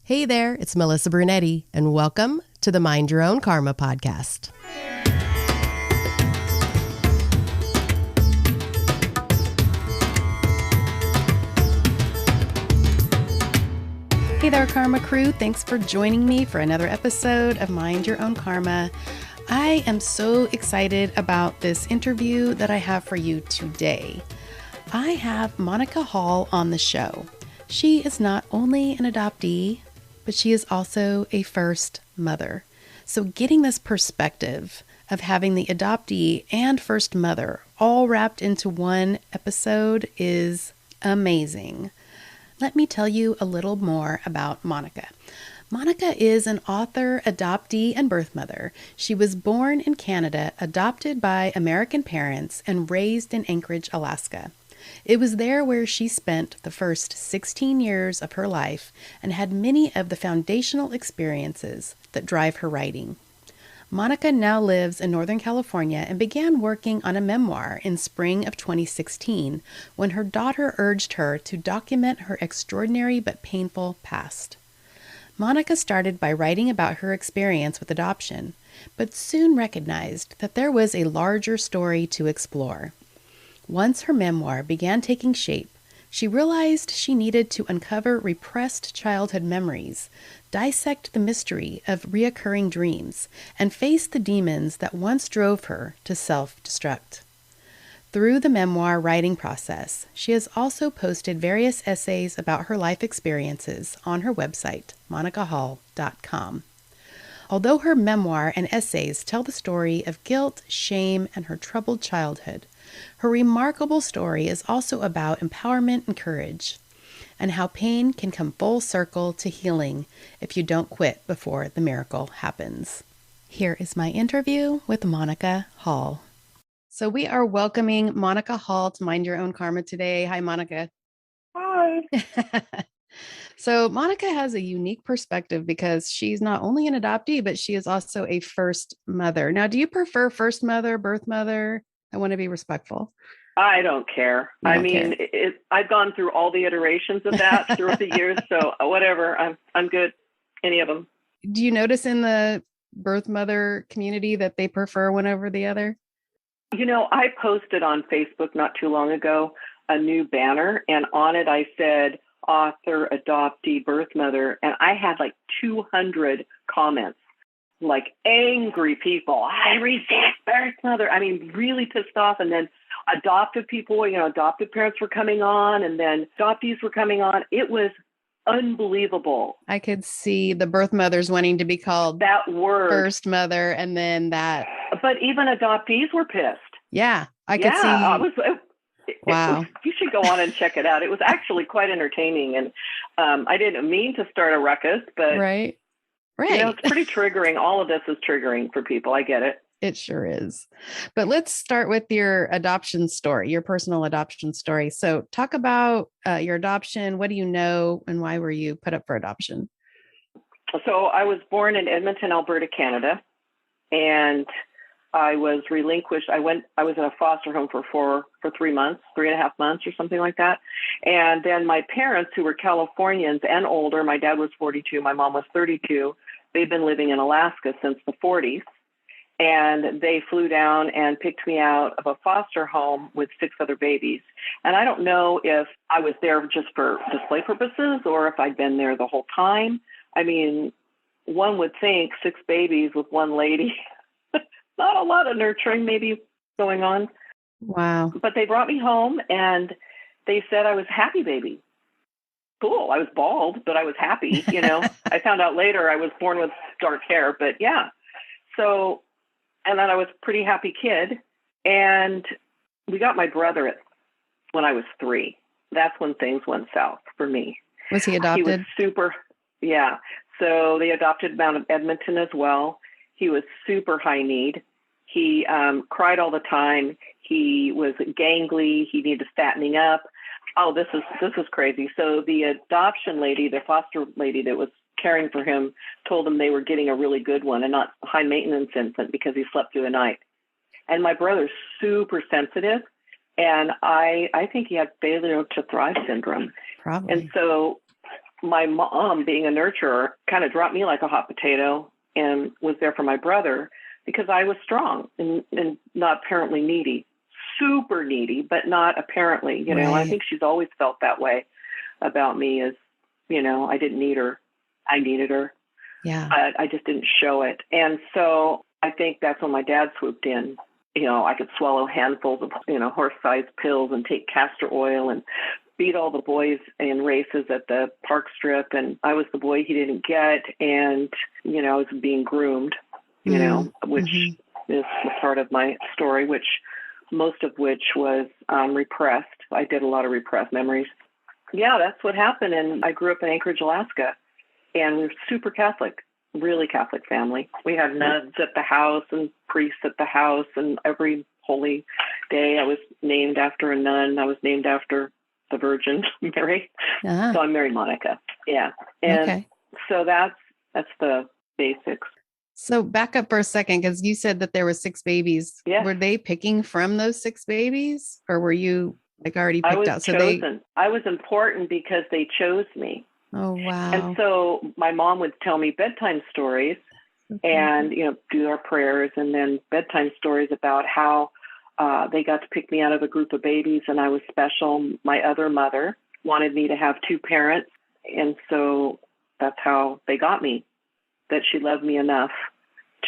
Hey there, it's Melissa Brunetti, and welcome to the Mind Your Own Karma podcast. Hey there, Karma crew. Thanks for joining me for another episode of Mind Your Own Karma. I am so excited about this interview that I have for you today. I have Monica Hall on the show. She is not only an adoptee, but she is also a first mother. So getting this perspective of having the adoptee and first mother all wrapped into one episode is amazing. Let me tell you a little more about Monica. Monica is an author, adoptee, and birth mother. She was born in Canada, adopted by American parents, and raised in Anchorage, Alaska. It was there where she spent the first 16 years of her life and had many of the foundational experiences that drive her writing. Monica now lives in Northern California and began working on a memoir in spring of 2016 when her daughter urged her to document her extraordinary but painful past. Monica started by writing about her experience with adoption, but soon recognized that there was a larger story to explore. Once her memoir began taking shape, she realized she needed to uncover repressed childhood memories, dissect the mystery of reoccurring dreams, and face the demons that once drove her to self-destruct. Through the memoir writing process, she has also posted various essays about her life experiences on her website, monicahall.com. Although her memoir and essays tell the story of guilt, shame, and her troubled childhood, her remarkable story is also about empowerment and courage, and how pain can come full circle to healing if you don't quit before the miracle happens. Here is my interview with Monica Hall. So we are welcoming Monica Hall to Mind Your Own Karma today. Hi, Monica. Hi. So Monica has a unique perspective because she's not only an adoptee, but she is also a first mother. Now, do you prefer first mother, birth mother? I want to be respectful. I don't care. I've gone through all the iterations of that throughout the years, so whatever. I'm good. Any of them. Do you notice in the birth mother community that they prefer one over the other? You know, I posted on Facebook not too long ago a new banner, and on it I said, author, adoptee, birth mother, and I had like 200 comments, like angry people. I resist birth mother. I mean, really pissed off. And then adoptive people, adoptive parents were coming on, and then adoptees were coming on. It was unbelievable. I could see the birth mothers wanting to be called that word first mother, and then that. But even adoptees were pissed. Yeah, I could see. Wow. You should go on and check it out. It was actually quite entertaining. And I didn't mean to start a ruckus, but right. It's pretty triggering. All of this is triggering for people. I get it. It sure is. But let's start with your adoption story, your personal adoption story. So talk about your adoption. What do you know, and why were you put up for adoption? So I was born in Edmonton, Alberta, Canada, and I was relinquished. I was in a foster home for 3 months, 3.5 months or something like that. And then my parents, who were Californians and older, my dad was 42, my mom was 32. They'd been living in Alaska since the 40s. And they flew down and picked me out of a foster home with 6 other babies. And I don't know if I was there just for display purposes or if I'd been there the whole time. I mean, one would think 6 babies with one lady. Not a lot of nurturing maybe going on. Wow. But they brought me home and they said I was happy baby. Cool. I was bald, but I was happy, I found out later I was born with dark hair, but yeah. So, and then I was a pretty happy kid. And we got my brother when I was 3. That's when things went south for me. Was he adopted? He was yeah. So they adopted him out of Edmonton as well. He was super high need. He cried all the time. He was gangly. He needed fattening up. Oh, this is crazy. So the adoption lady, the foster lady that was caring for him, told them they were getting a really good one and not high maintenance infant because he slept through the night. And my brother's super sensitive, and I think he had failure to thrive syndrome. Probably. And so my mom, being a nurturer, kind of dropped me like a hot potato and was there for my brother because I was strong and not apparently needy. Super needy, but not apparently, you know. I think she's always felt that way about me, as, you know, I didn't need her. I needed her. Yeah. But I just didn't show it. And so I think that's when my dad swooped in. You know, I could swallow handfuls of, you know, horse-sized pills and take castor oil and beat all the boys in races at the park strip. And I was the boy he didn't get. And, you know, I was being groomed, you know, which is part of my story, which most of which was repressed. I did a lot of repressed memories. Yeah, that's what happened. And I grew up in Anchorage, Alaska, and we were super Catholic, really Catholic family. We had nuns at the house and priests at the house, and every holy day I was named after a nun. I was named after the Virgin Mary. So I'm Mary Monica. Yeah. And so that's the basics. So back up for a second, because you said that there were 6 babies. Yeah. Were they picking from those 6 babies, or were you like already picked out? So chosen. I was important because they chose me. Oh, wow. And so my mom would tell me bedtime stories and, you know, do our prayers, and then bedtime stories about how they got to pick me out of a group of babies and I was special. My other mother wanted me to have 2 parents. And so that's how they got me, that she loved me enough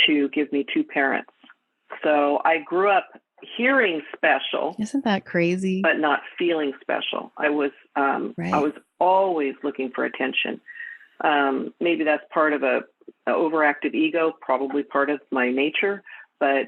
to give me 2 parents. So I grew up hearing special. Isn't that crazy? But not feeling special. I was always looking for attention. Maybe that's part of a overactive ego, probably part of my nature, but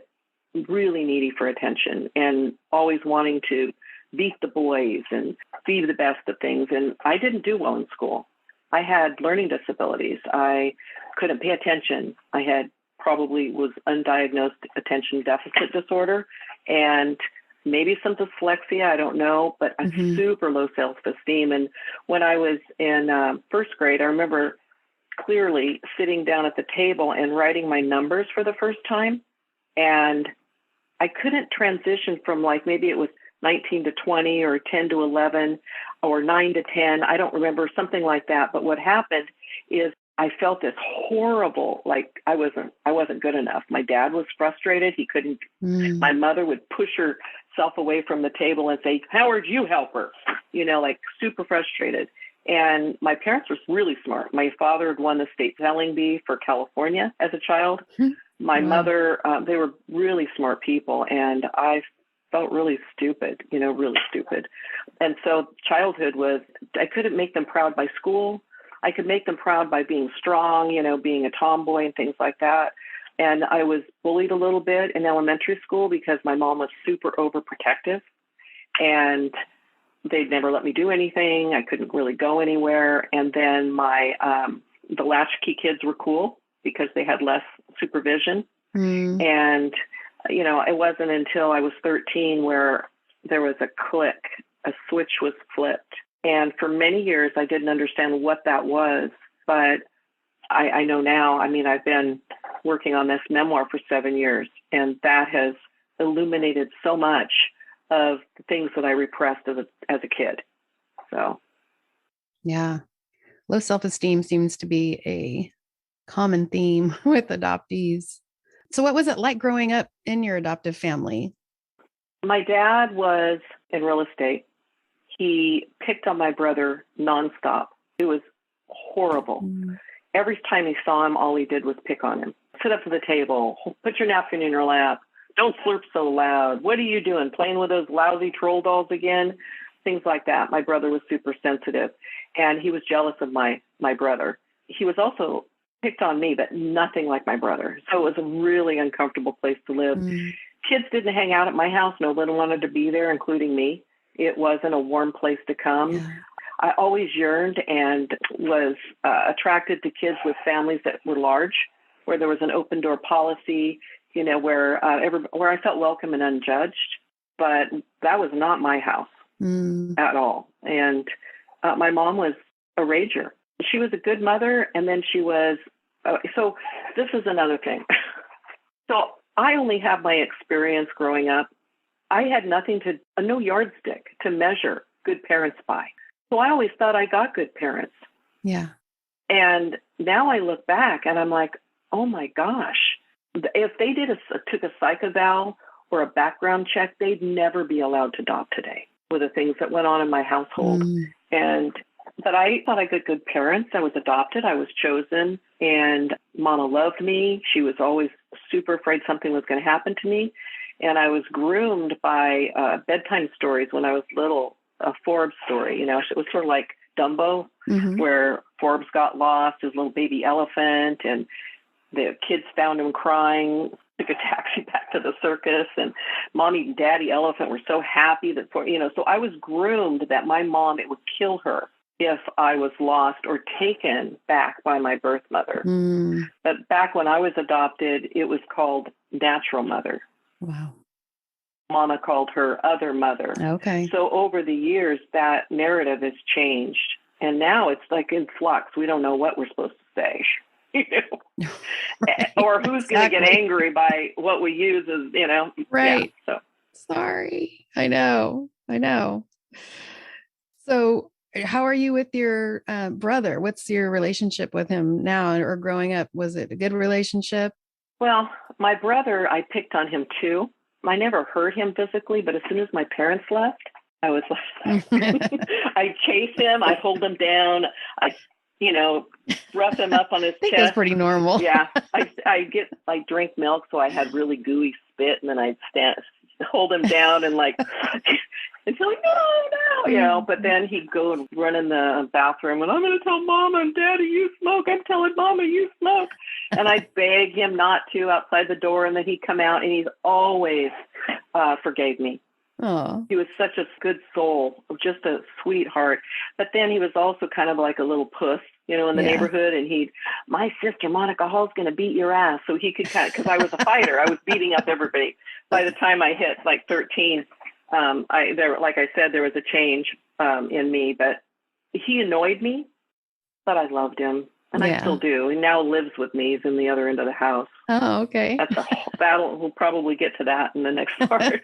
really needy for attention and always wanting to beat the boys and be the best of things. And I didn't do well in school. I had learning disabilities. I couldn't pay attention. I had probably was undiagnosed attention deficit disorder and maybe some dyslexia, I don't know, but a super low self-esteem. And when I was in first grade, I remember clearly sitting down at the table and writing my numbers for the first time. And I couldn't transition from, like, maybe it was 19 to 20 or 10 to 11 or 9 to 10. I don't remember, something like that. But what happened is I felt this horrible, like I wasn't good enough. My dad was frustrated. He couldn't, my mother would push herself away from the table and say, Howard, you help her, you know, like super frustrated. And my parents were really smart. My father had won the state spelling bee for California as a child. My mother, they were really smart people. And I felt really stupid, you know, really stupid. And so childhood was, I couldn't make them proud by school. I could make them proud by being strong, you know, being a tomboy and things like that. And I was bullied a little bit in elementary school because my mom was super overprotective and they'd never let me do anything. I couldn't really go anywhere. And then the latchkey kids were cool because they had less supervision. And, you know, it wasn't until I was 13 where there was a click, a switch was flipped. And for many years, I didn't understand what that was, but I know now. I mean, I've been working on this memoir for 7 years, and that has illuminated so much of the things that I repressed as a kid. So, yeah, low self-esteem seems to be a common theme with adoptees. So what was it like growing up in your adoptive family? My dad was in real estate. He picked on my brother nonstop. It was horrible. Every time he saw him, all he did was pick on him. Sit up to the table, put your napkin in your lap. Don't slurp so loud. What are you doing? Playing with those lousy troll dolls again? Things like that. My brother was super sensitive, and he was jealous of my brother. He was also picked on me, but nothing like my brother. So it was a really uncomfortable place to live. Kids didn't hang out at my house. No one wanted to be there, including me. It wasn't a warm place to come. Yeah. I always yearned and was attracted to kids with families that were large, where there was an open door policy, you know, where I felt welcome and unjudged. But that was not my house at all. And my mom was a rager. She was a good mother, and then she was. So this is another thing. So I only have my experience growing up. I had no yardstick to measure good parents by. So I always thought I got good parents. Yeah. And now I look back and I'm like, oh my gosh, if they took a psych eval or a background check, they'd never be allowed to adopt today with the things that went on in my household. But I thought I got good parents. I was adopted. I was chosen, and Mama loved me. She was always super afraid something was going to happen to me. And I was groomed by bedtime stories when I was little, a Forbes story. It was sort of like Dumbo, where Forbes got lost, his little baby elephant, and the kids found him crying, took a taxi back to the circus, and Mommy and Daddy Elephant were so happy that, so I was groomed that my mom, it would kill her if I was lost or taken back by my birth mother. But back when I was adopted, it was called natural mother. Wow. Mama called her other mother. Okay. So over the years, that narrative has changed. And now it's like in flux. We don't know what we're supposed to say. Right. Or who's going to get angry by what we use as, Right. Yeah, so. Sorry. I know. So how are you with your brother? What's your relationship with him now or growing up? Was it a good relationship? Well, my brother, I picked on him too. I never hurt him physically, but as soon as my parents left, I was like, I chase him, I hold him down, I rough him up on his chest. That's pretty normal. Yeah. I drink milk, so I had really gooey spit, and then I'd hold him down and like, and he's like, no, but then he'd go and run in the bathroom and I'm going to tell Mama and Daddy you smoke. I'm telling Mama you smoke. And I'd beg him not to outside the door, and then he'd come out, and he's always forgave me. Oh. He was such a good soul, just a sweetheart. But then he was also kind of like a little puss, in the neighborhood. And my sister, Monica Hall's going to beat your ass. So he could because I was a fighter. I was beating up everybody. By the time I hit like 13, like I said, there was a change in me. But he annoyed me, but I loved him. And I still do. He now lives with me. He's in the other end of the house. Oh, okay. That's a whole battle. We'll probably get to that in the next part.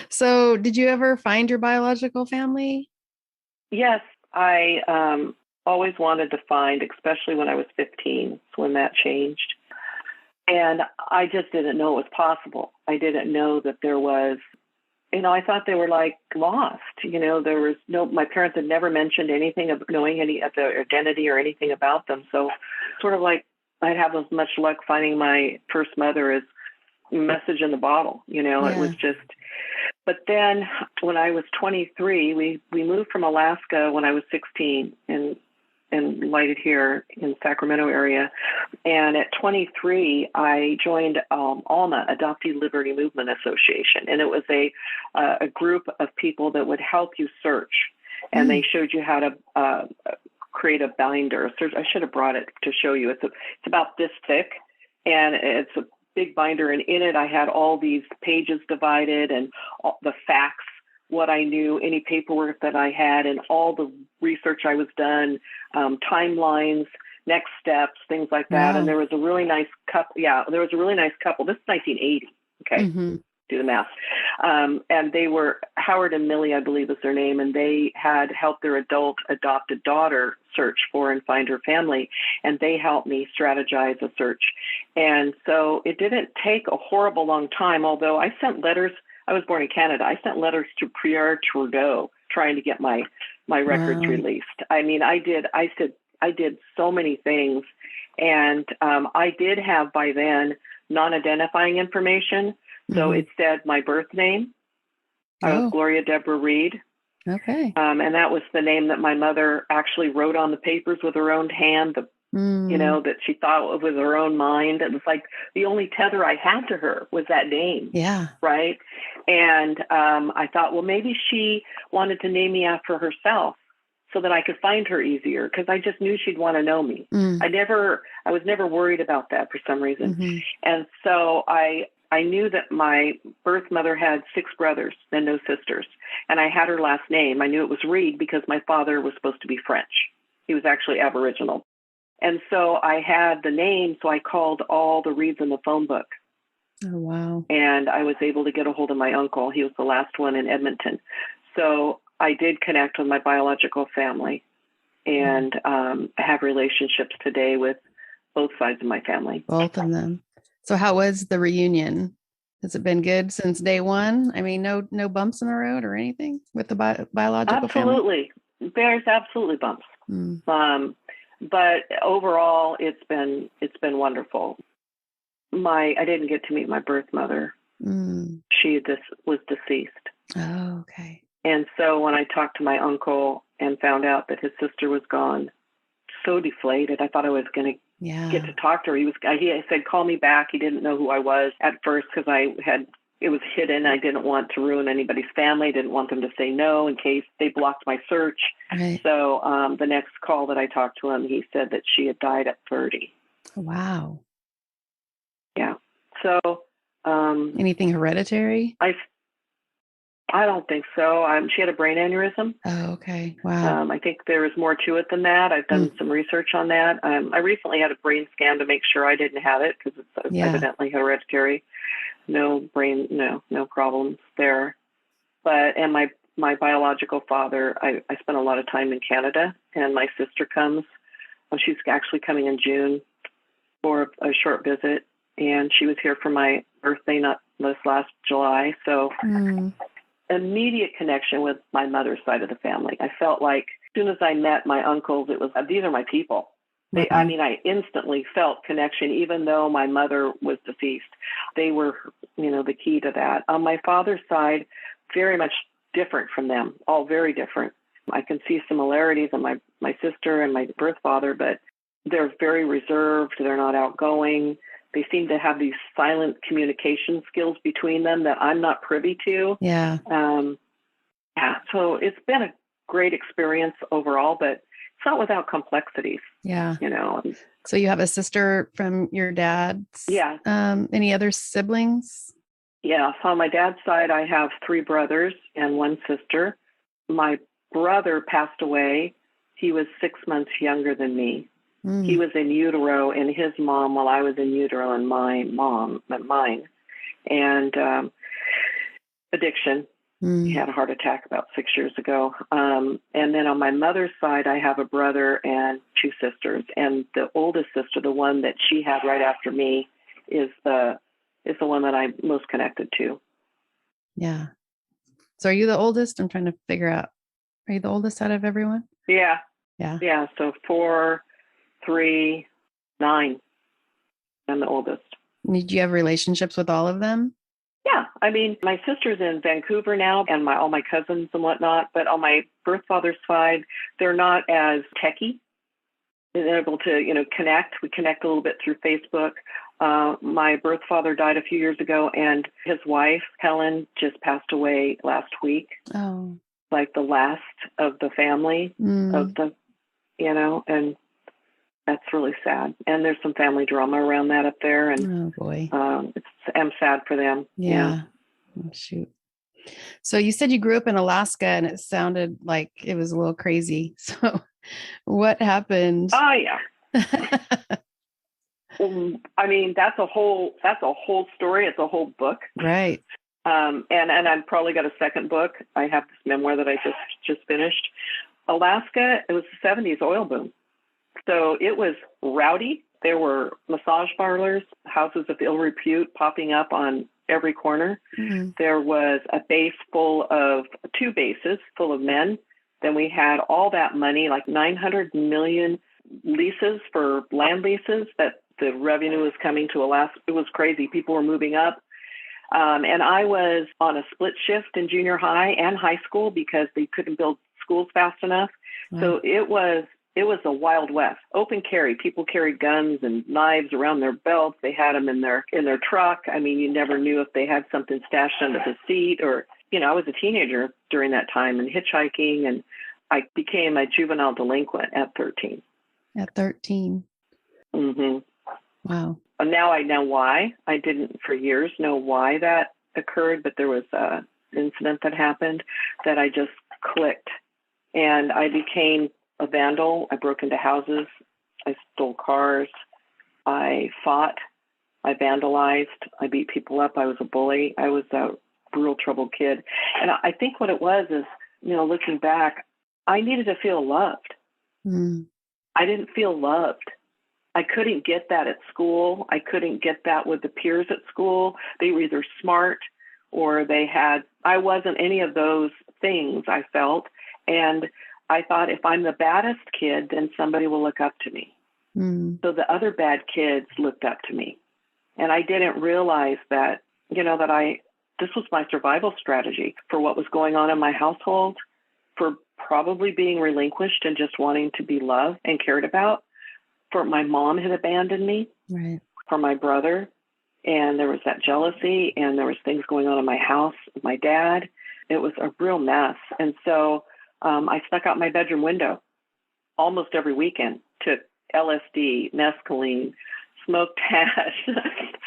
So did you ever find your biological family? Yes, I always wanted to find, especially when I was 15, when that changed. And I just didn't know it was possible. I didn't know that there was, I thought they were like lost. There was my parents had never mentioned anything of knowing any of their identity or anything about them. So sort of like I'd have as much luck finding my first mother as message in the bottle. It was just. But then when I was 23, we moved from Alaska when I was 16 and lighted here in Sacramento area. And at 23, I joined ALMA, Adoptee Liberty Movement Association. And it was a group of people that would help you search. And they showed you how to create a binder. I should have brought it to show you. It's about this thick, and it's a big binder, and in it I had all these pages divided and all the facts, what I knew, any paperwork that I had, and all the research I was done, timelines, next steps, things like that. Wow. And there was a really nice couple. Yeah, there was a really nice couple. This is 1980. Okay. Do the math. And they were Howard and Millie, I believe is their name, and they had helped their adopted daughter search for and find her family, and they helped me strategize a search. And so it didn't take a horrible long time, although I sent letters. I was born in Canada. I sent letters to Pierre Trudeau trying to get my records released. I mean, I did so many things, and I did have by then non-identifying information. So it said my birth name. I was Gloria Deborah Reed. Okay. And that was the name that my mother actually wrote on the papers with her own hand, that she thought with her own mind. It was like the only tether I had to her was that name. Yeah. Right. And I thought, well, maybe she wanted to name me after herself so that I could find her easier, because I just knew she'd want to know me. I was never worried about that for some reason. And so I knew that my birth mother had 6 brothers and no sisters, and I had her last name. I knew it was Reed because my father was supposed to be French. He was actually Aboriginal. And so I had the name, so I called all the Reeds in the phone book. Oh, wow. And I was able to get a hold of my uncle. He was the last one in Edmonton. So I did connect with my biological family. and have relationships today with both sides of my family. Both of them. So how was the reunion? Has it been good since day one? I mean, no bumps in the road or anything with the biological family? Absolutely. There's absolutely bumps. But overall, it's been wonderful. I didn't get to meet my birth mother. She was deceased. Oh, okay. And so when I talked to my uncle and found out that his sister was gone, so deflated. I thought I was going to get to talk to her. He said, call me back. He didn't know who I was at first because it was hidden. I didn't want to ruin anybody's family. Didn't want them to say no in case they blocked my search. Right. So the next call that I talked to him, he said that she had died at 30. Wow. Yeah. So anything hereditary? I don't think so. She had a brain aneurysm. Oh, okay. Wow. I think there was more to it than that. I've done some research on that. I recently had a brain scan to make sure I didn't have it because it's evidently hereditary. No problems there. And my biological father, I spent a lot of time in Canada, and my sister comes. She's actually coming in June for a short visit, and she was here for my birthday, not this last July. So immediate connection with my mother's side of the family. I felt like as soon as I met my uncles, it was, these are my people. I instantly felt connection, even though my mother was deceased. They were, the key to that. On my father's side, very much different from them, all very different. I can see similarities in my sister and my birth father, but they're very reserved. They're not outgoing. They seem to have these silent communication skills between them that I'm not privy to. Yeah. So it's been a great experience overall, but it's not without complexities. Yeah. So you have a sister from your dad's? Yeah. Any other siblings? Yeah. So on my dad's side, I have 3 brothers and 1 sister. My brother passed away. He was 6 months younger than me. He was in utero in his mom while I was in utero in mine. And addiction. He had a heart attack about 6 years ago. And then on my mother's side, I have a brother and 2 sisters. And the oldest sister, the one that she had right after me, is the one that I'm most connected to. Yeah. So are you the oldest? I'm trying to figure out. Are you the oldest out of everyone? Yeah. Yeah. Yeah. So 4, 3, 9. I'm the oldest. Did you have relationships with all of them? Yeah. I mean, my sister's in Vancouver now and all my cousins and whatnot, but on my birth father's side, they're not as techie. They're able to, connect. We connect a little bit through Facebook. My birth father died a few years ago, and his wife, Helen, just passed away last week. Oh. Like the last of the family of the, and that's really sad. And there's some family drama around that up there. And oh boy, I'm sad for them. Yeah. Oh, shoot. So you said you grew up in Alaska, and it sounded like it was a little crazy. So what happened? Oh yeah. I mean, that's a whole story. It's a whole book. Right. And I've probably got a second book. I have this memoir that I just finished. Alaska, it was the 70s oil boom. So it was rowdy. There were massage parlors, houses of ill repute popping up on every corner. There was a base two bases full of men. Then we had all that money, like 900 million leases for land leases that the revenue was coming to Alaska. It was crazy. People were moving up. And I was on a split shift in junior high and high school because they couldn't build schools fast enough. Wow. So it was a Wild West. Open carry. People carried guns and knives around their belts. They had them in their truck. I mean, you never knew if they had something stashed under the seat or, I was a teenager during that time and hitchhiking, and I became a juvenile delinquent at 13. At 13. Mm-hmm. Wow. Now I know why. I didn't for years know why that occurred, but there was an incident that happened that I just clicked. And I became a vandal. I broke into houses. I stole cars. I fought. I vandalized. I beat people up. I was a bully. I was a real troubled kid. And I think what it was is, looking back, I needed to feel loved. Mm. I didn't feel loved. I couldn't get that at school. I couldn't get that with the peers at school. They were either smart or I wasn't any of those things, I felt. And I thought, if I'm the baddest kid, then somebody will look up to me. Mm. So the other bad kids looked up to me. And I didn't realize that, this was my survival strategy for what was going on in my household, for probably being relinquished and just wanting to be loved and cared about. For my mom had abandoned me, Right. for my brother, and there was that jealousy, and there was things going on in my house with my dad. It was a real mess. And so I snuck out my bedroom window almost every weekend, took LSD, mescaline, smoked hash,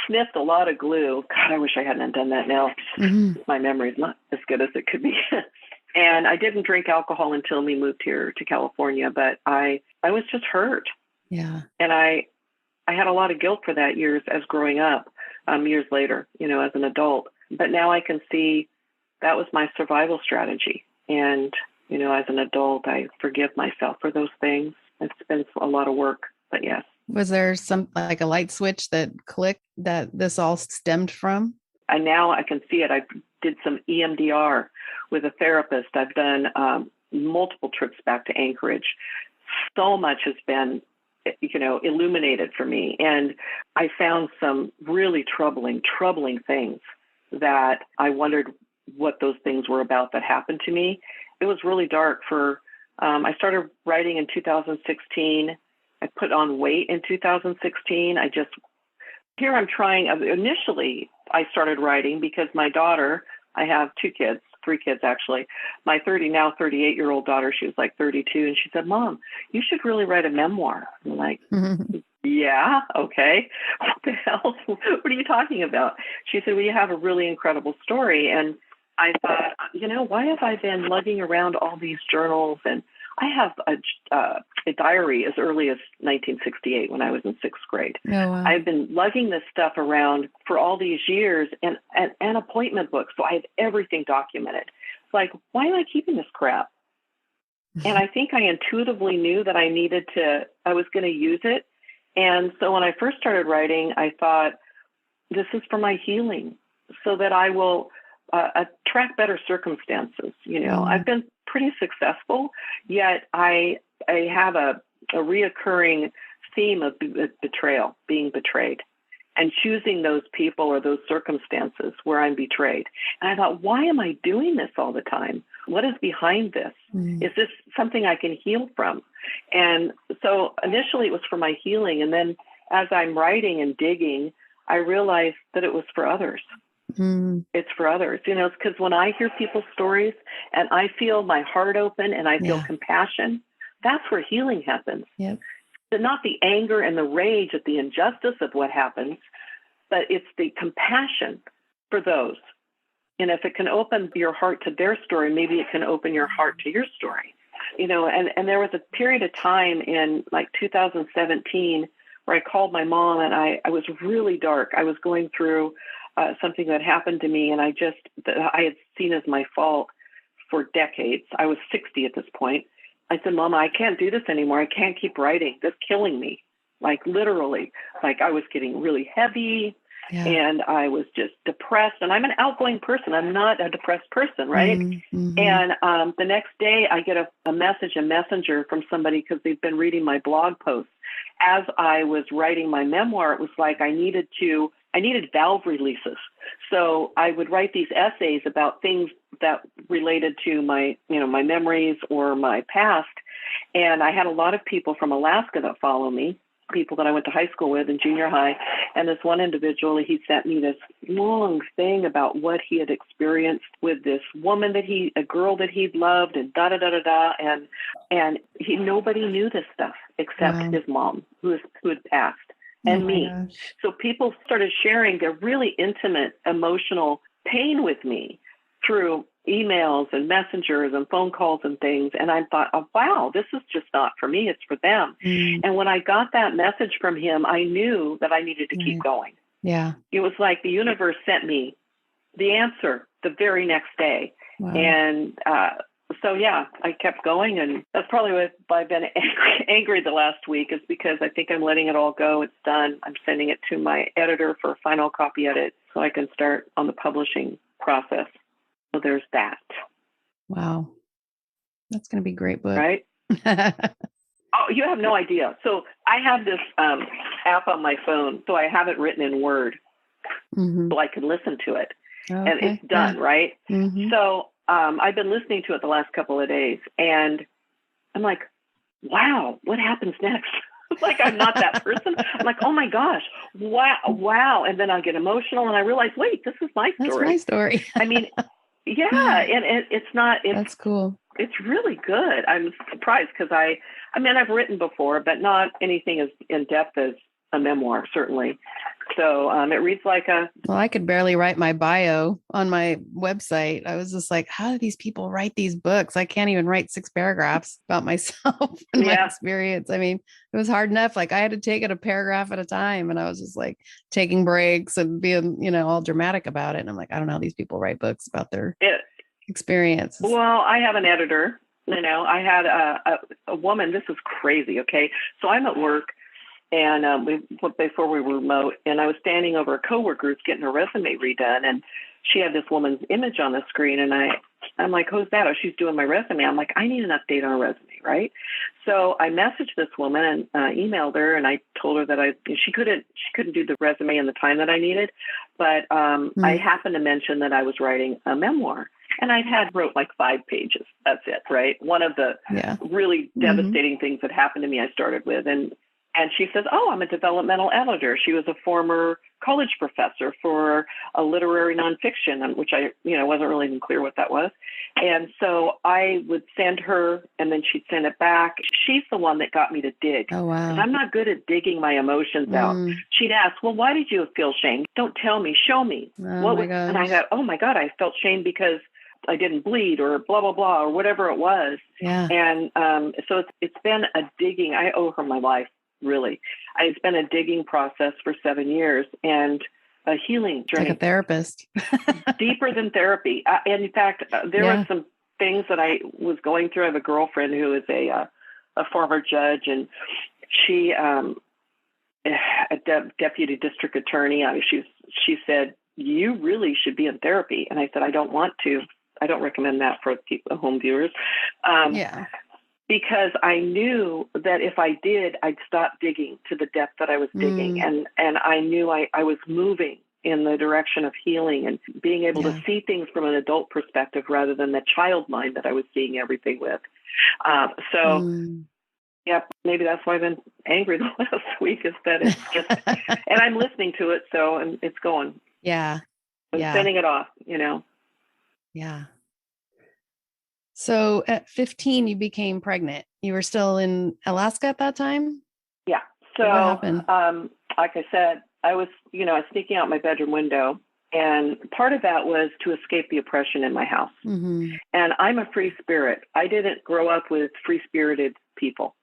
sniffed a lot of glue. God, I wish I hadn't done that now. Mm-hmm. My memory is not as good as it could be. And I didn't drink alcohol until we moved here to California, but I was just hurt. Yeah. And I had a lot of guilt for that years later, as an adult. But now I can see that was my survival strategy. And, as an adult, I forgive myself for those things. It's been a lot of work, but yes. Was there like a light switch that clicked that this all stemmed from? And now I can see it. I did some EMDR with a therapist. I've done multiple trips back to Anchorage. So much has been illuminated for me. And I found some really troubling things that I wondered what those things were about that happened to me. It was really dark I started writing in 2016. I put on weight in 2016. Initially I started writing because my daughter, I have three kids actually. My 38-year-old daughter, she was like 32, and she said, "Mom, you should really write a memoir." I'm like, "Yeah, okay. What the hell? What are you talking about?" She said, "Well, you have a really incredible story." And I thought, why have I been lugging around all these journals? And I have a diary as early as 1968 when I was in sixth grade. Oh, wow. I've been lugging this stuff around for all these years, and appointment books. So I have everything documented. It's like, why am I keeping this crap? And I think I intuitively knew that I was going to use it. And so when I first started writing, I thought, this is for my healing so that I will attract better circumstances. I've been pretty successful, yet I have a reoccurring theme of betrayal, being betrayed, and choosing those people or those circumstances where I'm betrayed. And I thought, why am I doing this all the time? What is behind this? Is this something I can heal from? And so initially it was for my healing. And then as I'm writing and digging, I realized that it was for others. It's for others. It's because when I hear people's stories and I feel my heart open and I feel compassion, that's where healing happens. Yep. Not the anger and the rage at the injustice of what happens, but it's the compassion for those. And if it can open your heart to their story, maybe it can open your heart to your story. And there was a period of time in like 2017 where I called my mom, and I was really dark. I was going through something that happened to me, and I had seen as my fault for decades. I was 60 at this point. I said, "Mama, I can't do this anymore. I can't keep writing. This is killing me." Like literally, like I was getting really heavy and I was just depressed. And I'm an outgoing person. I'm not a depressed person, right? Mm-hmm. And the next day I get a messenger from somebody because they've been reading my blog posts. As I was writing my memoir, it was like I needed valve releases. So I would write these essays about things that related to my memories or my past. And I had a lot of people from Alaska that follow me, people that I went to high school with in junior high. And this one individual, he sent me this long thing about what he had experienced with this woman a girl that he'd loved, and da-da-da-da-da. And nobody knew this stuff except his mom, who had passed. And me. Gosh. So people started sharing their really intimate, emotional pain with me through emails and messengers and phone calls and things. And I thought, oh, wow, this is just not for me. It's for them. And when I got that message from him, I knew that I needed to keep going. Yeah. It was like the universe sent me the answer the very next day. Wow. And So yeah, I kept going, and that's probably why I've been angry the last week, is because I think I'm letting it all go. It's done. I'm sending it to my editor for a final copy edit so I can start on the publishing process. So there's that. Wow. That's going to be a great book. Right? Oh, you have no idea. So I have this app on my phone, so I have it written in Word, so I can listen to it. Okay. And it's done, right? Mm-hmm. So I've been listening to it the last couple of days, and I'm like, wow, what happens next? Like, I'm not that person. I'm like, oh my gosh, wow. And then I get emotional, and I realize, wait, this is my story. That's my story. I mean, yeah, and it's not. That's cool. It's really good. I'm surprised because I mean, I've written before, but not anything as in depth as a memoir, certainly. So it reads like well, I could barely write my bio on my website. I was just like, how do these people write these books? I can't even write 6 paragraphs about myself and my experience. I mean, it was hard enough. Like, I had to take it a paragraph at a time, and I was just like taking breaks and being, all dramatic about it. And I'm like, I don't know how these people write books about their experience. Well, I have an editor. I had a woman. This is crazy. Okay. So I'm at work, and before we were remote, and I was standing over a coworker who's getting her resume redone, and she had this woman's image on the screen, and I'm like, who's that? Oh, she's doing my resume. I'm like, I need an update on her resume, right? So I messaged this woman and emailed her, and I told her that she couldn't do the resume in the time that I needed, but I happened to mention that I was writing a memoir. And I wrote like 5 pages. That's it, right? One of the really devastating things that happened to me, I started with. And she says, oh, I'm a developmental editor. She was a former college professor for a literary nonfiction, which I wasn't really even clear what that was. And so I would send her, and then she'd send it back. She's the one that got me to dig. Oh, wow. Because I'm not good at digging my emotions out. She'd ask, well, why did you feel shame? Don't tell me, show me. Oh, my gosh. And I thought, oh my God, I felt shame because I didn't bleed or blah, blah, blah, or whatever it was. Yeah. And so it's been a digging. I owe her my life, really. It's been a digging process for 7 years and a healing journey. Like a therapist. Deeper than therapy. And in fact, there were some things that I was going through. I have a girlfriend who is a former judge, and she, a deputy district attorney. She said, you really should be in therapy. And I said, I don't want to. I don't recommend that for home viewers. Because I knew that if I did, I'd stop digging to the depth that I was digging. And I knew I was moving in the direction of healing and being able to see things from an adult perspective rather than the child mind that I was seeing everything with. Yeah, maybe that's why I've been angry the last week, is that it's just, and I'm listening to it. So it's going. Yeah. I'm sending it off, Yeah. So at 15, you became pregnant. You were still in Alaska at that time? Yeah. So, what happened? Like I said, I was sneaking out my bedroom window, and part of that was to escape the oppression in my house. And I'm a free spirit. I didn't grow up with free-spirited people.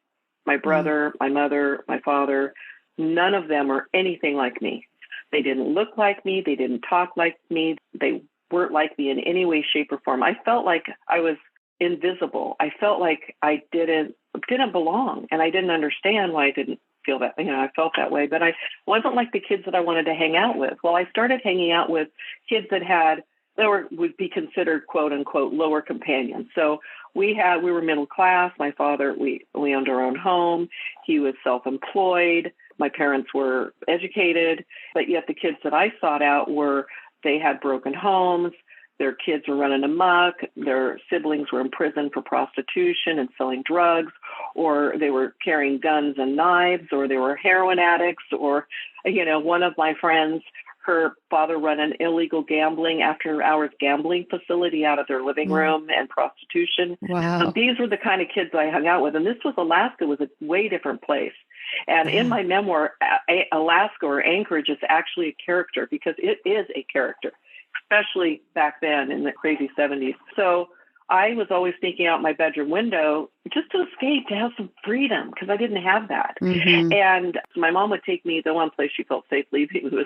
My brother, my mother, my father, none of them were anything like me. They didn't look like me. They didn't talk like me. They weren't like me in any way, shape, or form. I felt like I was invisible. I felt like I didn't belong, and I didn't understand why I didn't feel that. I felt that way, but I wasn't like the kids that I wanted to hang out with. Well, I started hanging out with kids that would be considered quote unquote lower companions. So we were middle class. My father, we owned our own home. He was self-employed. My parents were educated, but yet the kids that I sought out they had broken homes. Their kids were running amok. Their siblings were in prison for prostitution and selling drugs, or they were carrying guns and knives, or they were heroin addicts, or, one of my friends, her father ran an illegal after hours gambling facility out of their living room, and prostitution. Wow. So these were the kind of kids I hung out with. And this was Alaska, was a way different place. And in my memoir, Alaska or Anchorage is actually a character, because it is a character, especially back then in the crazy 70s. So I was always sneaking out my bedroom window just to escape, to have some freedom, because I didn't have that. Mm-hmm. And my mom would take me, the one place she felt safe leaving was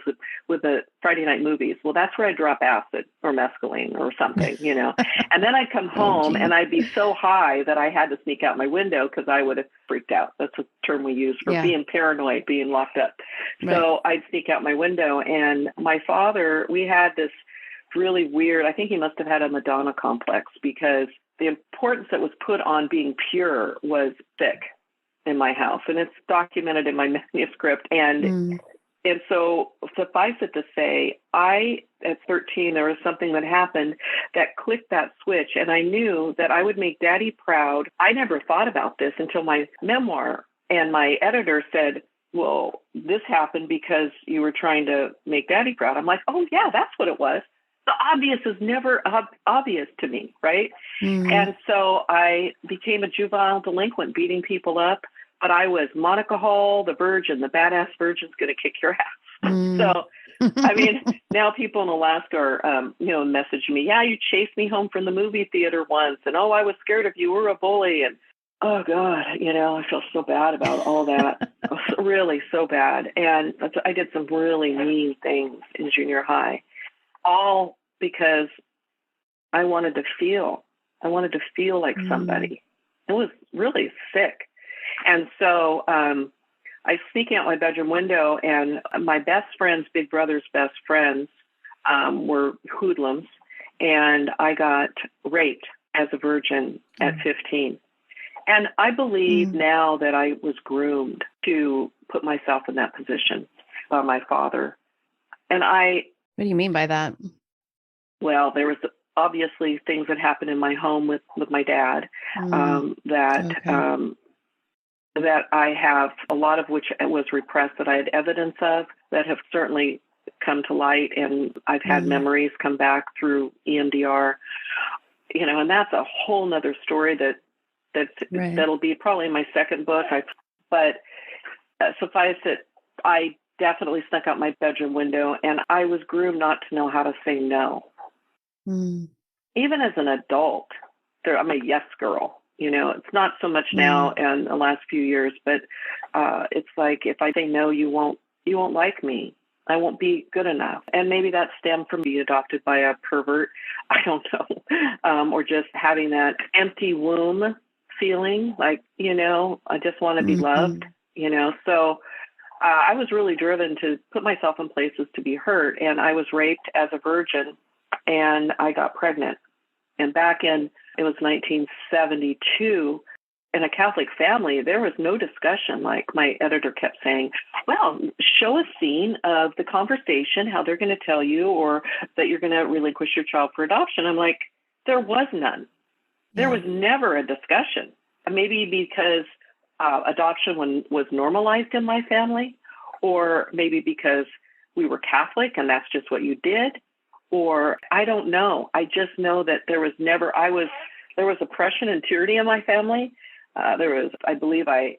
with the Friday night movies. Well, that's where I'd drop acid or mescaline or something, And then I'd come home and I'd be so high that I had to sneak out my window because I would have freaked out. That's a term we use for being paranoid, being locked up. Right. So I'd sneak out my window. And my father, we had this really weird, I think he must have had a Madonna complex, because the importance that was put on being pure was thick in my house. And it's documented in my manuscript. And so suffice it to say, at 13, there was something that happened that clicked that switch. And I knew that I would make Daddy proud. I never thought about this until my memoir. And my editor said, well, this happened because you were trying to make Daddy proud. I'm like, oh, yeah, that's what it was. The obvious is never obvious to me, right? And so I became a juvenile delinquent, beating people up. But I was Monica Hall, the virgin, the badass virgin's going to kick your ass. So, I mean, now people in Alaska are, messaging me, yeah, you chased me home from the movie theater once. And, oh, I was scared of you. We're a bully. And, oh, God, I feel so bad about all that. Really so bad. And I did some really mean things in junior high. All because I wanted to feel like somebody. It was really sick. And so I sneak out my bedroom window, and my best friend's big brother's best friends were hoodlums, and I got raped as a virgin at 15. And I believe now that I was groomed to put myself in that position by my father. And what do you mean by that? Well, there was obviously things that happened in my home with my dad that I have, a lot of which was repressed, that I had evidence of, that have certainly come to light. And I've had memories come back through EMDR, and that's a whole nother story that'll be probably in my second book. But suffice it, I definitely snuck out my bedroom window, and I was groomed not to know how to say no. Even as an adult, I'm a yes girl. It's not so much now in the last few years, but it's like, if I say no, you won't like me. I won't be good enough. And maybe that stemmed from being adopted by a pervert. I don't know. Or just having that empty womb feeling, like, I just want to be loved, So I was really driven to put myself in places to be hurt. And I was raped as a virgin, and I got pregnant. And it was 1972, in a Catholic family, there was no discussion. Like my editor kept saying, well, show a scene of the conversation, how they're going to tell you, or that you're going to relinquish your child for adoption. I'm like, there was none. There was never a discussion. Maybe because adoption was normalized in my family, or maybe because we were Catholic and that's just what you did. Or I don't know. I just know that there was oppression and tyranny in my family. I believe I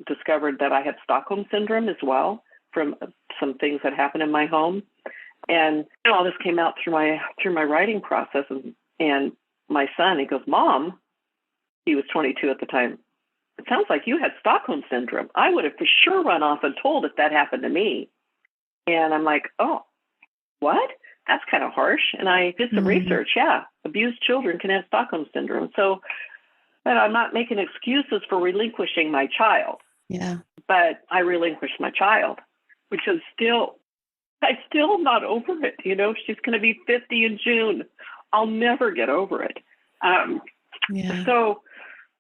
discovered that I had Stockholm syndrome as well from some things that happened in my home. And all this came out through my writing process. And my son, he goes, Mom, he was 22 at the time, it sounds like you had Stockholm syndrome. I would have for sure run off and told if that happened to me. And I'm like, oh, what? That's kind of harsh. And I did some research. Yeah, abused children can have Stockholm syndrome. So, but I'm not making excuses for relinquishing my child. Yeah. But I relinquished my child, which is I still am not over it. She's going to be 50 in June. I'll never get over it. So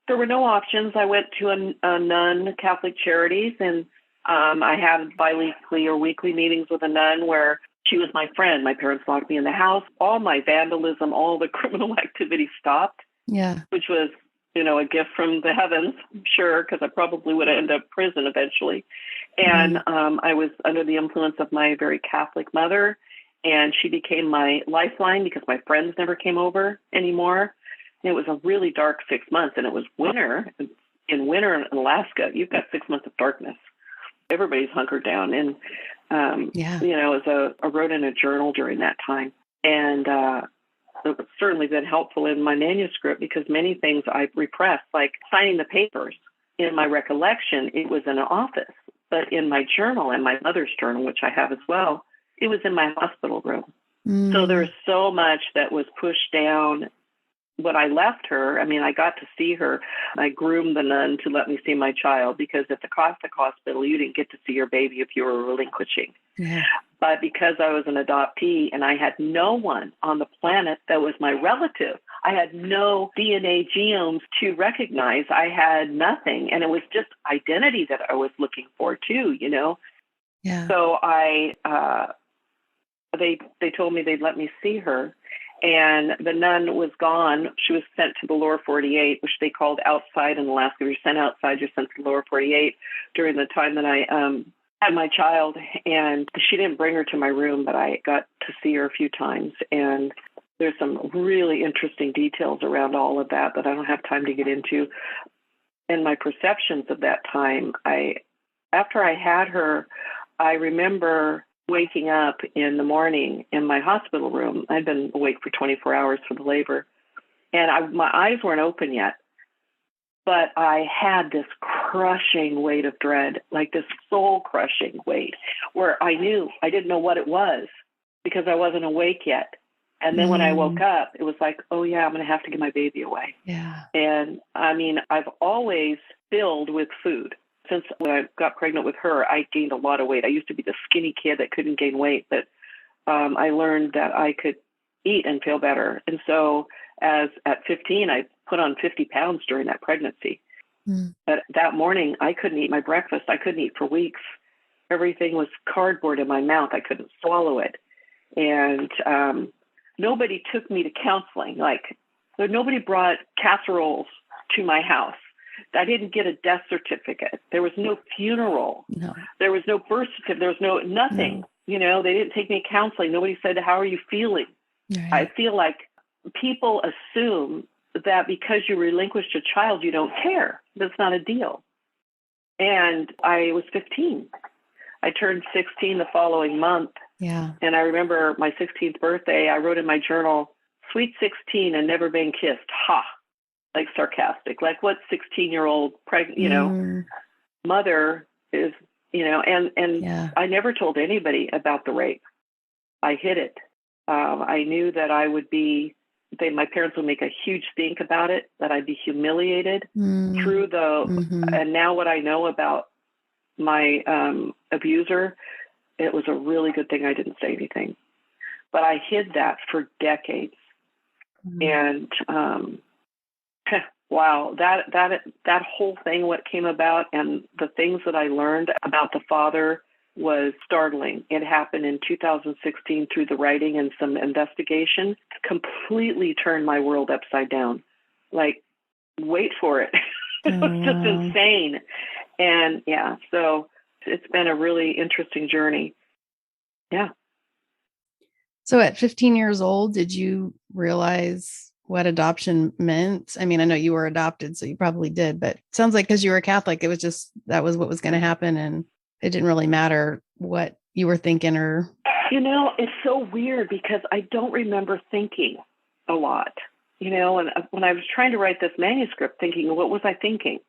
there were no options. I went to a nun, Catholic Charities, and I had biweekly or weekly meetings with a nun where she was my friend. My parents locked me in the house. All my vandalism, all the criminal activity stopped. Yeah. Which was, a gift from the heavens, I'm sure, because I probably would have ended up in prison eventually. And I was under the influence of my very Catholic mother, and she became my lifeline because my friends never came over anymore. And it was a really dark 6 months, and it was winter. In winter in Alaska, you've got 6 months of darkness. Everybody's hunkered down. And, I wrote in a journal during that time. And it's certainly been helpful in my manuscript because many things I've repressed, like signing the papers. In my recollection, it was in an office, but in my journal and my mother's journal, which I have as well, it was in my hospital room. So there's so much that was pushed down. When I left her, I mean, I got to see her. I groomed the nun to let me see my child because at the Catholic hospital, you didn't get to see your baby if you were relinquishing. Yeah. But because I was an adoptee and I had no one on the planet that was my relative, I had no DNA genomes to recognize. I had nothing. And it was just identity that I was looking for too, you know? Yeah. So they told me they'd let me see her. And the nun was gone. She was sent to the lower 48, which they called outside in Alaska. You're sent outside, you're sent to the lower 48 during the time that I had my child. And she didn't bring her to my room, but I got to see her a few times. And there's some really interesting details around all of that that I don't have time to get into. And my perceptions of that time, after I had her, I remember waking up in the morning in my hospital room. I'd been awake for 24 hours for the labor, and my eyes weren't open yet, but I had this crushing weight of dread, like this soul-crushing weight, where I didn't know what it was because I wasn't awake yet. And then when I woke up, it was like, oh yeah, I'm going to have to give my baby away. Yeah. And I mean, I've always filled with food. Since when I got pregnant with her, I gained a lot of weight. I used to be the skinny kid that couldn't gain weight, but I learned that I could eat and feel better. And so at 15, I put on 50 pounds during that pregnancy. But that morning, I couldn't eat my breakfast. I couldn't eat for weeks. Everything was cardboard in my mouth. I couldn't swallow it. And nobody took me to counseling. Like, nobody brought casseroles to my house. I didn't get a death certificate. There was no funeral. No. There was no birth certificate. There was nothing. No. You know, they didn't take me to counseling. Nobody said, how are you feeling? Right. I feel like people assume that because you relinquished a child, you don't care. That's not a deal. And I was 15. I turned 16 the following month. Yeah. And I remember my 16th birthday, I wrote in my journal, sweet 16 and never been kissed. Ha! Like sarcastic, like what 16-year-old pregnant, mother is, and yeah. I never told anybody about the rape. I hid it. I knew that I would my parents would make a huge stink about it, that I'd be humiliated through and now what I know about my abuser, it was a really good thing I didn't say anything, but I hid that for decades. And, wow, that whole thing, what came about and the things that I learned about the father was startling. It happened in 2016 through the writing and some investigation, completely turned my world upside down. Like, wait for it. It was just insane. And yeah, so it's been a really interesting journey. Yeah. So at 15 years old, did you realize what adoption meant? I mean, I know you were adopted, so you probably did, but it sounds like because you were Catholic, it was just, that was what was going to happen. And it didn't really matter what you were thinking or. It's so weird because I don't remember thinking a lot, and when I was trying to write this manuscript thinking, what was I thinking?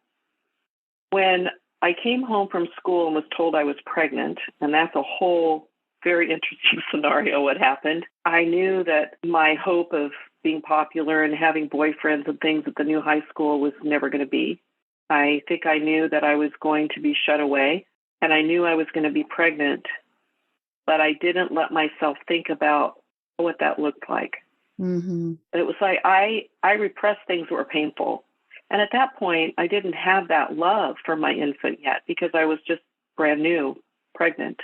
When I came home from school and was told I was pregnant, and that's a whole very interesting scenario what happened, I knew that my hope of being popular and having boyfriends and things at the new high school was never going to be. I think I knew that I was going to be shut away, and I knew I was going to be pregnant, but I didn't let myself think about what that looked like. Mm-hmm. It was like I repressed things that were painful. And at that point, I didn't have that love for my infant yet because I was just brand new, pregnant.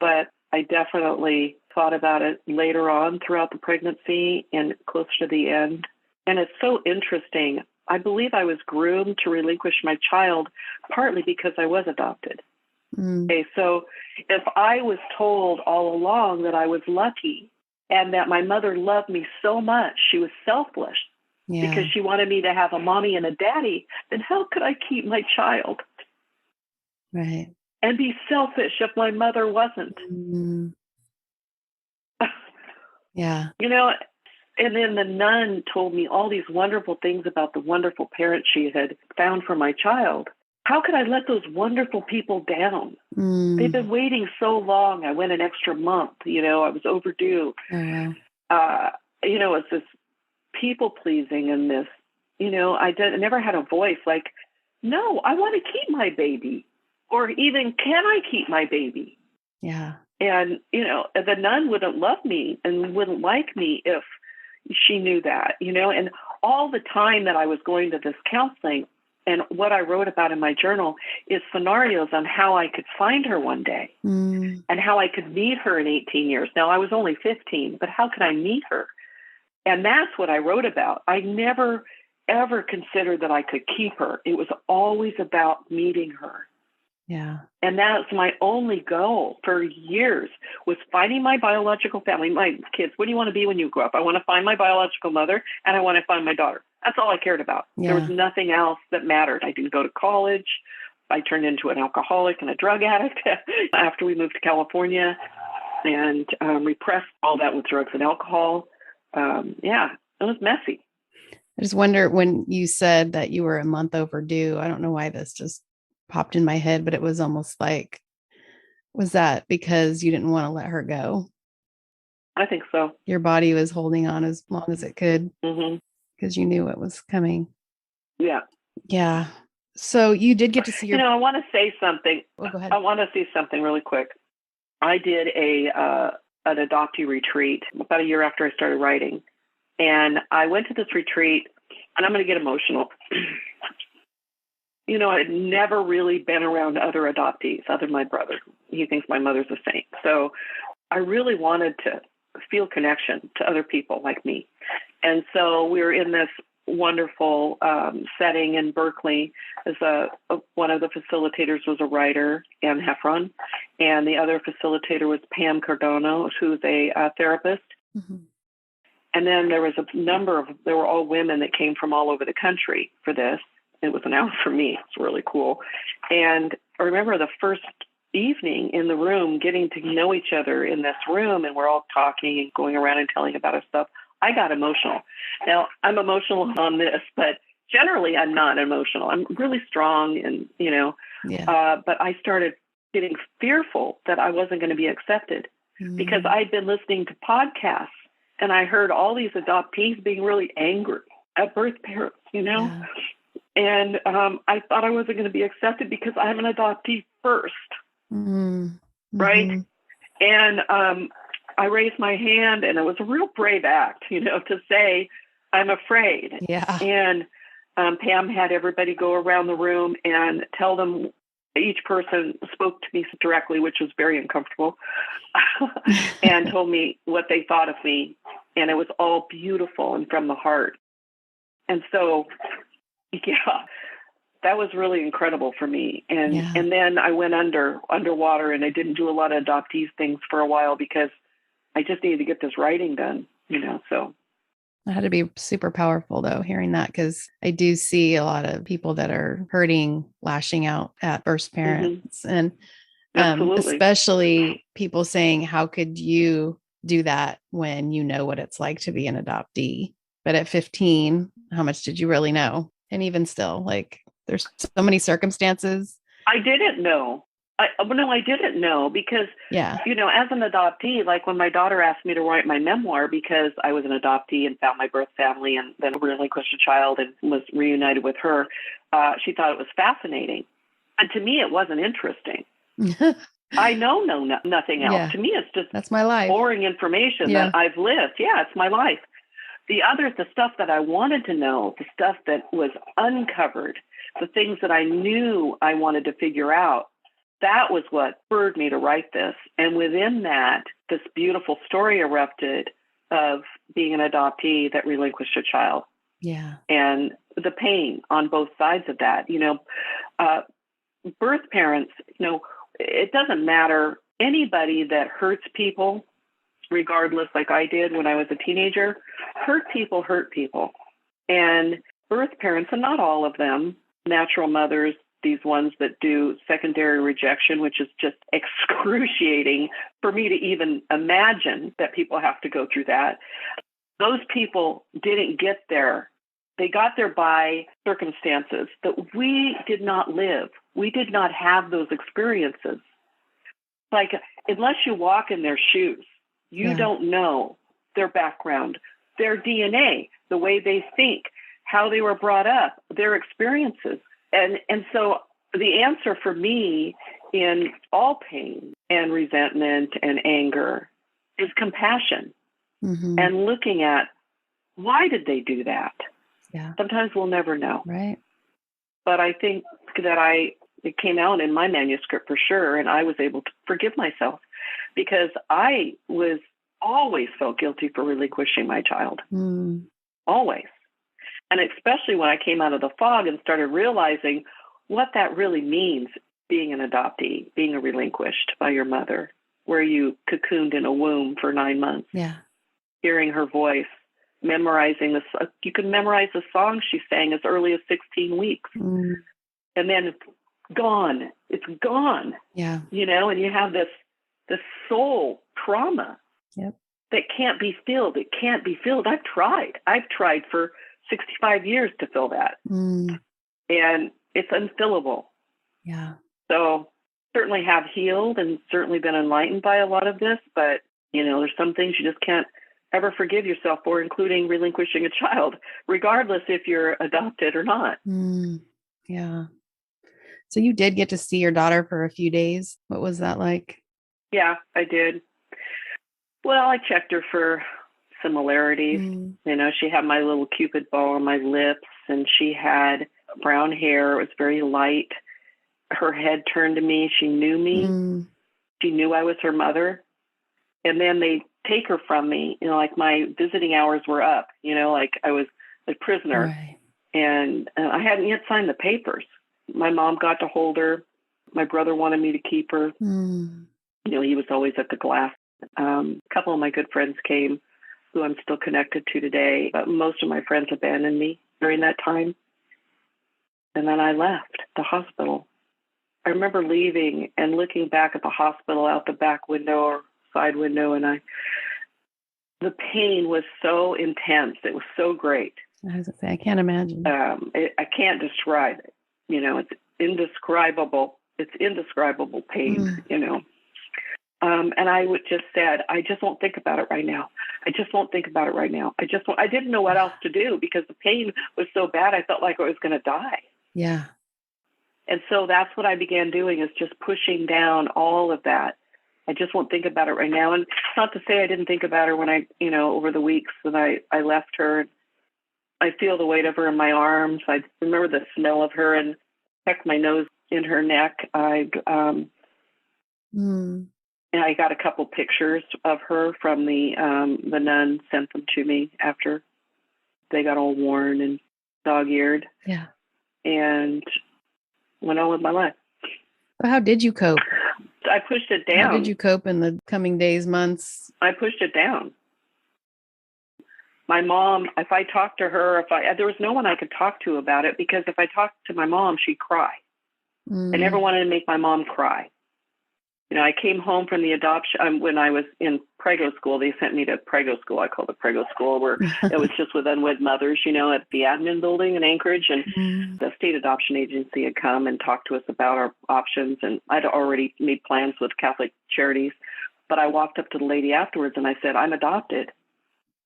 But I definitely thought about it later on throughout the pregnancy and close to the end. And it's so interesting. I believe I was groomed to relinquish my child partly because I was adopted. Okay, so if I was told all along that I was lucky and that my mother loved me so much, she was selfless because she wanted me to have a mommy and a daddy, then how could I keep my child? Right. And be selfish if my mother wasn't. Yeah. And then the nun told me all these wonderful things about the wonderful parents she had found for my child. How could I let those wonderful people down? They've been waiting so long. I went an extra month. I was overdue. Oh, wow. It's this people pleasing and this, I never had a voice like, no, I want to keep my baby, or even, can I keep my baby? Yeah. And, the nun wouldn't love me and wouldn't like me if she knew that, and all the time that I was going to this counseling, and what I wrote about in my journal is scenarios on how I could find her one day and how I could meet her in 18 years. Now, I was only 15, but how could I meet her? And that's what I wrote about. I never, ever considered that I could keep her. It was always about meeting her. Yeah. And that's my only goal for years, was finding my biological family, my kids. What do you want to be when you grow up? I want to find my biological mother, and I want to find my daughter. That's all I cared about. Yeah. There was nothing else that mattered. I didn't go to college. I turned into an alcoholic and a drug addict after we moved to California, and repressed all that with drugs and alcohol. It was messy. I just wonder, when you said that you were a month overdue, I don't know why this just popped in my head, but it was almost like, was that because you didn't want to let her go? I think so. Your body was holding on as long as it could because you knew it was coming. Yeah. Yeah. So you did get to see your... I want to say something. Oh, go ahead. I want to say something really quick. I did an adoptee retreat about a year after I started writing. And I went to this retreat, and I'm going to get emotional. I had never really been around other adoptees other than my brother. He thinks my mother's a saint. So I really wanted to feel connection to other people like me. And so we were in this wonderful setting in Berkeley. As one of the facilitators was a writer, Anne Heffron, and the other facilitator was Pam Cardano, who's a therapist. And then there was they were all women that came from all over the country for this. It was an hour for me. It's really cool. And I remember the first evening in the room, getting to know each other in this room, and we're all talking and going around and telling about our stuff. I got emotional. Now, I'm emotional on this, but generally I'm not emotional. I'm really strong and, but I started getting fearful that I wasn't going to be accepted because I'd been listening to podcasts, and I heard all these adoptees being really angry at birth parents, Yeah. And I thought I wasn't going to be accepted because I'm an adoptee first, right? And I raised my hand, and it was a real brave act, to say, I'm afraid. Yeah. And Pam had everybody go around the room and tell them, each person spoke to me directly, which was very uncomfortable, and told me what they thought of me. And it was all beautiful and from the heart. And so, that was really incredible for me. And then I went underwater, and I didn't do a lot of adoptees things for a while because I just needed to get this writing done, so. It had to be super powerful, though, hearing that, because I do see a lot of people that are hurting, lashing out at birth parents, and especially people saying, how could you do that when you know what it's like to be an adoptee? But at 15, how much did you really know? And even still, there's so many circumstances. I didn't know. I didn't know because, as an adoptee, like when my daughter asked me to write my memoir because I was an adoptee and found my birth family and then relinquished a child and was reunited with her, she thought it was fascinating. And to me, it wasn't interesting. I know nothing else. Yeah. To me, it's just that's my life. Boring information that I've lived. Yeah, it's my life. The stuff that I wanted to know, the stuff that was uncovered, the things that I knew I wanted to figure out, that was what spurred me to write this. And within that, this beautiful story erupted of being an adoptee that relinquished a child. Yeah. And the pain on both sides of that. Birth parents, it doesn't matter. Anybody that hurts people, regardless, like I did when I was a teenager, hurt people. And birth parents, and not all of them, natural mothers, these ones that do secondary rejection, which is just excruciating for me to even imagine that people have to go through that. Those people didn't get there. They got there by circumstances that we did not live. We did not have those experiences. Like, unless you walk in their shoes, you don't know their background, their DNA, the way they think, how they were brought up, their experiences. And so the answer for me in all pain and resentment and anger is compassion and looking at, why did they do that? Yeah. Sometimes we'll never know. Right. But I think that it came out in my manuscript for sure, and I was able to forgive myself because I was always felt guilty for relinquishing my child. Always. And especially when I came out of the fog and started realizing what that really means, being an adoptee, being relinquished by your mother, where you cocooned in a womb for 9 months, hearing her voice, memorizing this. You can memorize the song she sang as early as 16 weeks. And then it's gone. It's gone. Yeah. You know, and you have this soul trauma that can't be filled. It can't be filled. I've tried for 65 years to fill that. And it's unfillable. Yeah. So certainly have healed and certainly been enlightened by a lot of this, but you know, there's some things you just can't ever forgive yourself for, including relinquishing a child, regardless if you're adopted or not. Yeah. So you did get to see your daughter for a few days. What was that like? Yeah, I did. Well, I checked her for similarities. You know, she had my little Cupid bow on my lips, and she had brown hair. It was very light. Her head turned to me. She knew me. She knew I was her mother. And then they take her from me. You know, like my visiting hours were up. You know, like I was a prisoner. Right. And I hadn't yet signed the papers. My mom got to hold her. My brother wanted me to keep her. You know, he was always at the glass. A couple of my good friends came, who I'm still connected to today. But most of my friends abandoned me during that time. And then I left the hospital. I remember leaving and looking back at the hospital out the back window or side window, and the pain was so intense. It was so great. I was gonna say, I can't imagine. I can't describe it. You know, it's indescribable. It's indescribable pain, you know. And I would just said, I just won't think about it right now. I just won't think about it right now. I didn't know what else to do because the pain was so bad. I felt like I was going to die. Yeah. And so that's what I began doing, is just pushing down all of that. I just won't think about it right now. And it's not to say I didn't think about her when I, you know, over the weeks that I left her. I feel the weight of her in my arms. I remember the smell of her and stuck my nose in her neck. And I got a couple pictures of her from the nun sent them to me after they got all worn and dog-eared. Yeah. And went on with my life. So how did you cope? I pushed it down. How did you cope in the coming days, months? I pushed it down. My mom, if I talked to her, there was no one I could talk to about it, because if I talked to my mom, she'd cry. I never wanted to make my mom cry. You know, I came home from the adoption when I was in prego school. They sent me to prego school. I called it prego school, where it was just with unwed mothers, you know, at the admin building in Anchorage. And the state adoption agency had come and talked to us about our options. And I'd already made plans with Catholic Charities. But I walked up to the lady afterwards and I said, I'm adopted.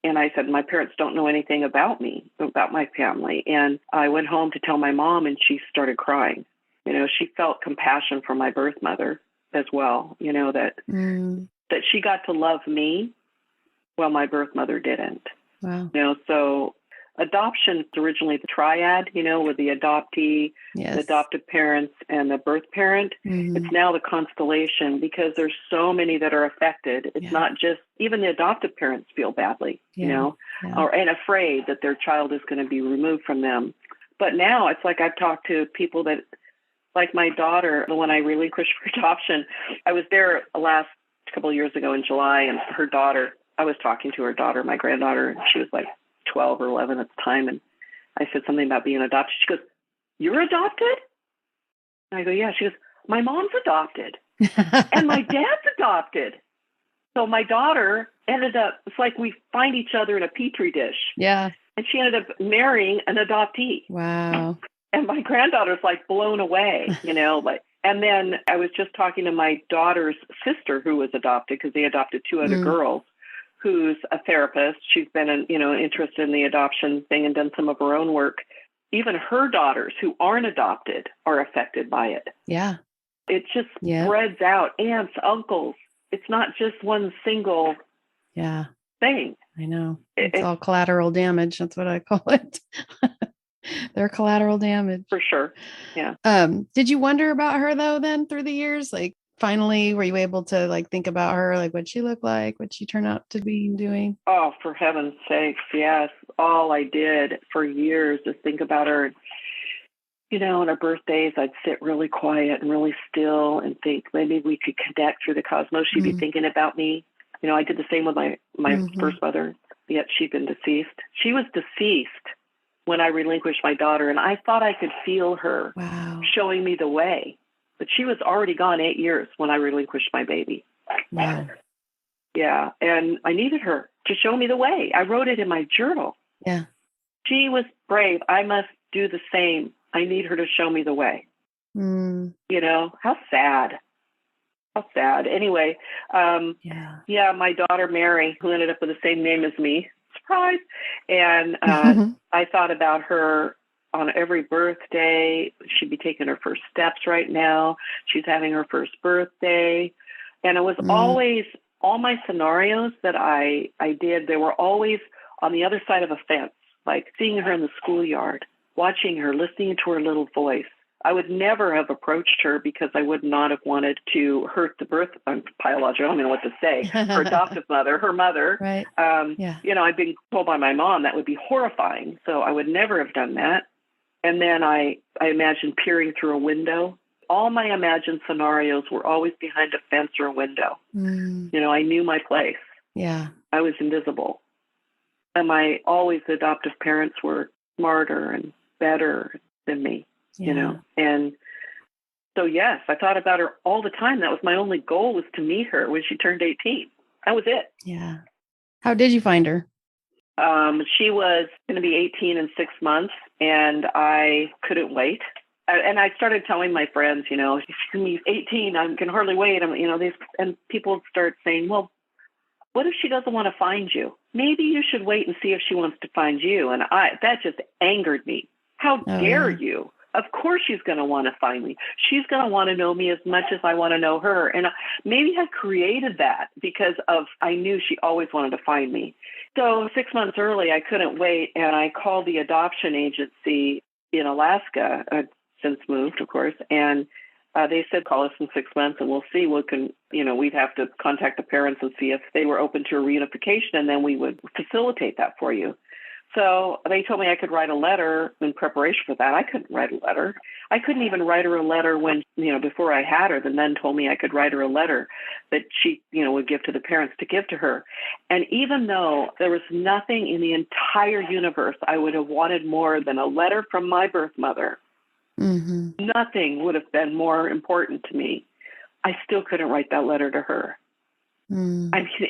And I said, my parents don't know anything about me, about my family. And I went home to tell my mom, and she started crying. You know, she felt compassion for my birth mother as well, you know, that she got to love me while my birth mother didn't. Wow. You know, so adoption is originally the triad, you know, with the adoptee, the adoptive parents, and the birth parent. It's now the constellation, because there's so many that are affected. It's not just, even the adoptive parents feel badly, you know, and afraid that their child is going to be removed from them. But now it's like I've talked to people that, like my daughter, the one I relinquished for adoption, I was there last couple of years ago in July, and her daughter, I was talking to her daughter, my granddaughter, and she was like 12 or 11 at the time. And I said something about being adopted. She goes, "You're adopted?" And I go, "Yeah." She goes, "My mom's adopted and my dad's adopted." So my daughter ended up, it's like we find each other in a petri dish. Yeah. And she ended up marrying an adoptee. Wow. And my granddaughter's like blown away, and then I was just talking to my daughter's sister who was adopted, because they adopted two other girls, who's a therapist. She's been, interested in the adoption thing and done some of her own work. Even her daughters who aren't adopted are affected by it. Yeah. It just spreads out. Aunts, uncles. It's not just one single thing. I know. It's all collateral damage. That's what I call it. They're collateral damage. For sure. Yeah. Did you wonder about her though, then through the years? Like finally, were you able to like think about her, like what she looked like, what she turned out to be doing? Oh, for heaven's sakes. Yes. All I did for years is think about her. On her birthdays, I'd sit really quiet and really still and think maybe we could connect through the cosmos. She'd be thinking about me. I did the same with my first mother, yet she'd been deceased. She was deceased when I relinquished my daughter, and I thought I could feel her showing me the way. But she was already gone 8 years when I relinquished my baby. Wow. Yeah, and I needed her to show me the way. I wrote it in my journal. Yeah. She was brave. I must do the same. I need her to show me the way. How sad. How sad. Anyway, my daughter Mary, who ended up with the same name as me, surprise. And I thought about her on every birthday. She'd be taking her first steps right now. She's having her first birthday. And it was always, all my scenarios that I did, they were always on the other side of a fence, like seeing her in the schoolyard, watching her, listening to her little voice. I would never have approached her because I would not have wanted to hurt the biological, I don't know what to say, her adoptive mother, her mother. Right. I'd been told by my mom that would be horrifying. So I would never have done that. And then I imagined peering through a window. All my imagined scenarios were always behind a fence or a window. I knew my place. Yeah. I was invisible. And the adoptive parents were smarter and better than me. And so, yes, I thought about her all the time. That was my only goal, was to meet her when she turned 18. That was it. Yeah. How did you find her? She was going to be 18 in 6 months, and I couldn't wait. And I started telling my friends, if she's going to be 18, I can hardly wait. And people would start saying, well, what if she doesn't want to find you? Maybe you should wait and see if she wants to find you. And that just angered me. How dare you? Of course she's going to want to find me. She's going to want to know me as much as I want to know her. And maybe I created that because I knew she always wanted to find me. So 6 months early, I couldn't wait. And I called the adoption agency in Alaska, since moved, of course. And they said, call us in 6 months and we'll see. We'd have to contact the parents and see if they were open to a reunification, and then we would facilitate that for you. So they told me I could write a letter in preparation for that. I couldn't write a letter. I couldn't even write her a letter when, before I had her. The men told me I could write her a letter that she, would give to the parents to give to her. And even though there was nothing in the entire universe I would have wanted more than a letter from my birth mother, nothing would have been more important to me, I still couldn't write that letter to her.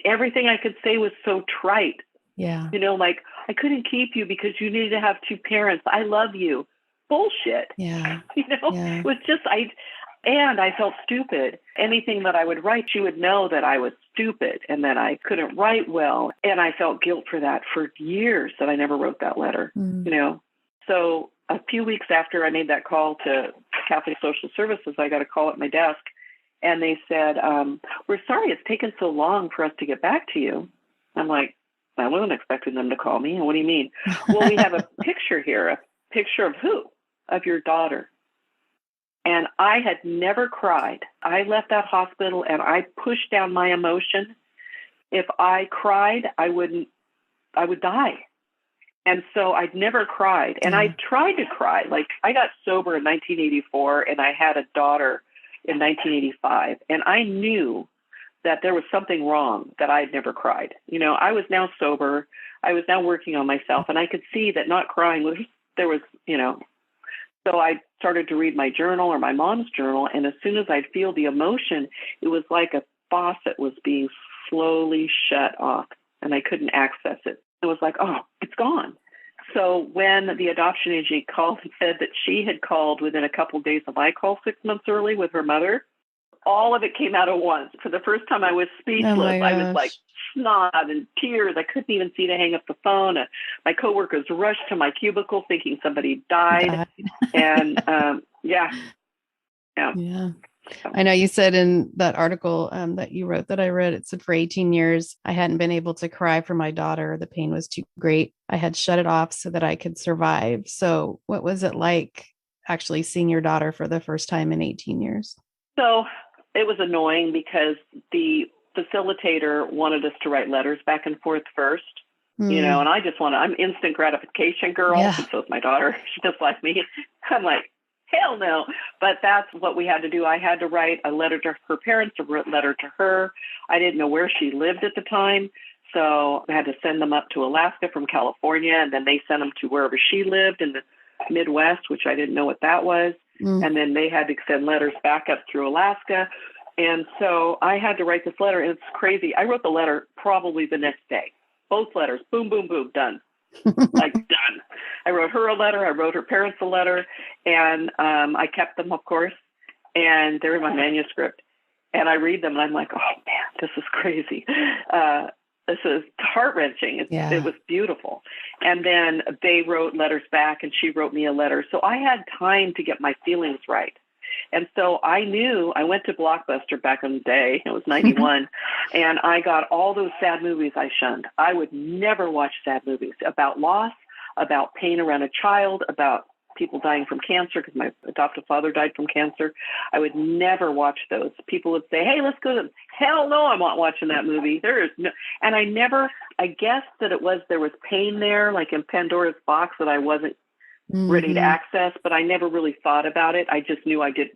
Everything I could say was so trite. Yeah. Like, I couldn't keep you because you needed to have two parents. I love you. Bullshit. Yeah. It was just, I felt stupid. Anything that I would write, she would know that I was stupid and that I couldn't write well. And I felt guilt for that for years, that I never wrote that letter, So a few weeks after I made that call to Catholic Social Services, I got a call at my desk, and they said, we're sorry it's taken so long for us to get back to you. I'm like, I wasn't expecting them to call me. What do you mean? Well, we have a picture here. A picture of who? Of your daughter. And I had never cried. I left that hospital and I pushed down my emotion. If I cried, I would die. And so I'd never cried. And I tried to cry. Like, I got sober in 1984 and I had a daughter in 1985. And I knew that there was something wrong, that I had never cried. I was now sober. I was now working on myself, and I could see that not crying was, so I started to read my journal or my mom's journal. And as soon as I'd feel the emotion, it was like a faucet was being slowly shut off and I couldn't access it. It was like, oh, it's gone. So when the adoption agency called and said that she had called within a couple of days of my call 6 months early with her mother, all of it came out at once. For the first time, I was speechless. Oh my I was like gosh. snot and tears. I couldn't even see to hang up the phone. My coworkers rushed to my cubicle thinking somebody died. And yeah. Yeah. I know you said in that article that you wrote that I read, it said for 18 years, I hadn't been able to cry for my daughter. The pain was too great. I had shut it off so that I could survive. So what was it like actually seeing your daughter for the first time in 18 years? So it was annoying because the facilitator wanted us to write letters back and forth first, and I just I'm instant gratification girl. Yeah. And so is my daughter. She's just like me. I'm like, hell no. But that's what we had to do. I had to write a letter to her parents, a letter to her. I didn't know where she lived at the time. So I had to send them up to Alaska from California, and then they sent them to wherever she lived in the Midwest, which I didn't know what that was. And then they had to send letters back up through Alaska. And so I had to write this letter. And it's crazy. I wrote the letter probably the next day. Both letters, boom, boom, boom, done. Like done. I wrote her a letter. I wrote her parents a letter. And I kept them, of course. And they're in my manuscript. And I read them and I'm like, oh, man, this is crazy. This is heart-wrenching. It was beautiful. And then they wrote letters back and she wrote me a letter. So I had time to get my feelings right. And so I knew I went to Blockbuster back in the day. It was 91. And I got all those sad movies I shunned. I would never watch sad movies about loss, about pain around a child, about people dying from cancer because my adoptive father died from cancer. I would never watch those. People would say, hey, let's go to them. Hell no, I'm not watching that movie. There is no, and I guess that there was pain there, like in Pandora's box that I wasn't ready to access, but I never really thought about it. I just knew I did,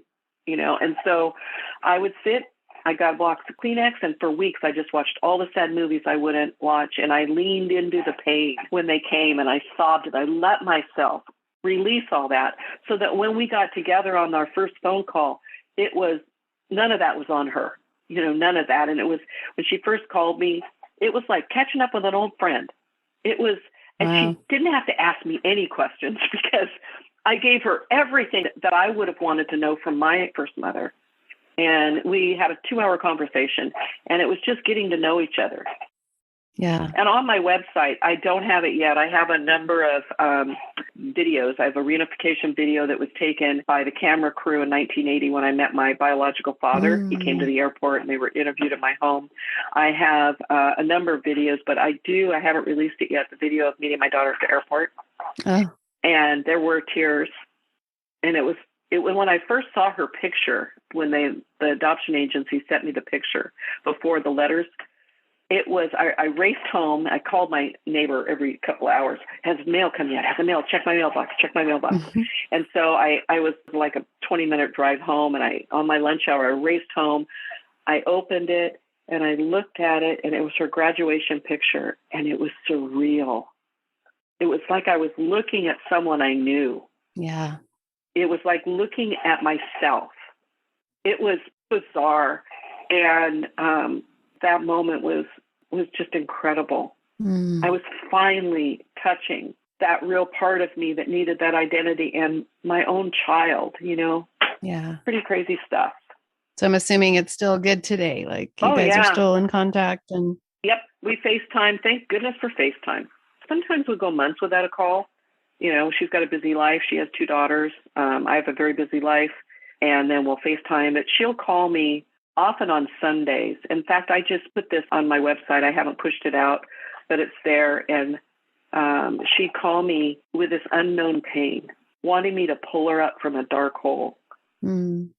and so I would sit, I got a box of Kleenex, and for weeks I just watched all the sad movies I wouldn't watch, and I leaned into the pain when they came, and I sobbed, and I let myself release all that so that when we got together on our first phone call, it was none of that was on her, none of that. And it was when she first called me, it was like catching up with an old friend. It was, and she didn't have to ask me any questions because I gave her everything that I would have wanted to know from my first mother. And we had a 2-hour conversation and it was just getting to know each other. Yeah. And on my website, I don't have it yet. I have a number of videos. I have a reunification video that was taken by the camera crew in 1980 when I met my biological father. He came to the airport and they were interviewed at my home. I have a number of videos, but I haven't released it yet, the video of meeting my daughter at the airport. Oh. And there were tears. And it was when I first saw her picture, when the adoption agency sent me the picture before the letters, it was, I raced home. I called my neighbor every couple of hours. Has mail come yet? Has the mail? Check my mailbox. Check my mailbox. And so I was like a 20-minute drive home. And on my lunch hour, I raced home. I opened it and I looked at it and it was her graduation picture. And it was surreal. It was like I was looking at someone I knew. Yeah. It was like looking at myself. It was bizarre. And, that moment was just incredible. I was finally touching that real part of me that needed that identity and my own child, Yeah. Pretty crazy stuff. So I'm assuming it's still good today. Like you guys are still in contact and. Yep. We FaceTime. Thank goodness for FaceTime. Sometimes we go months without a call. She's got a busy life. She has 2 daughters. I have a very busy life. And then we'll FaceTime. But she'll call me often on Sundays. In fact, I just put this on my website. I haven't pushed it out, but it's there. And she'd call me with this unknown pain, wanting me to pull her up from a dark hole. The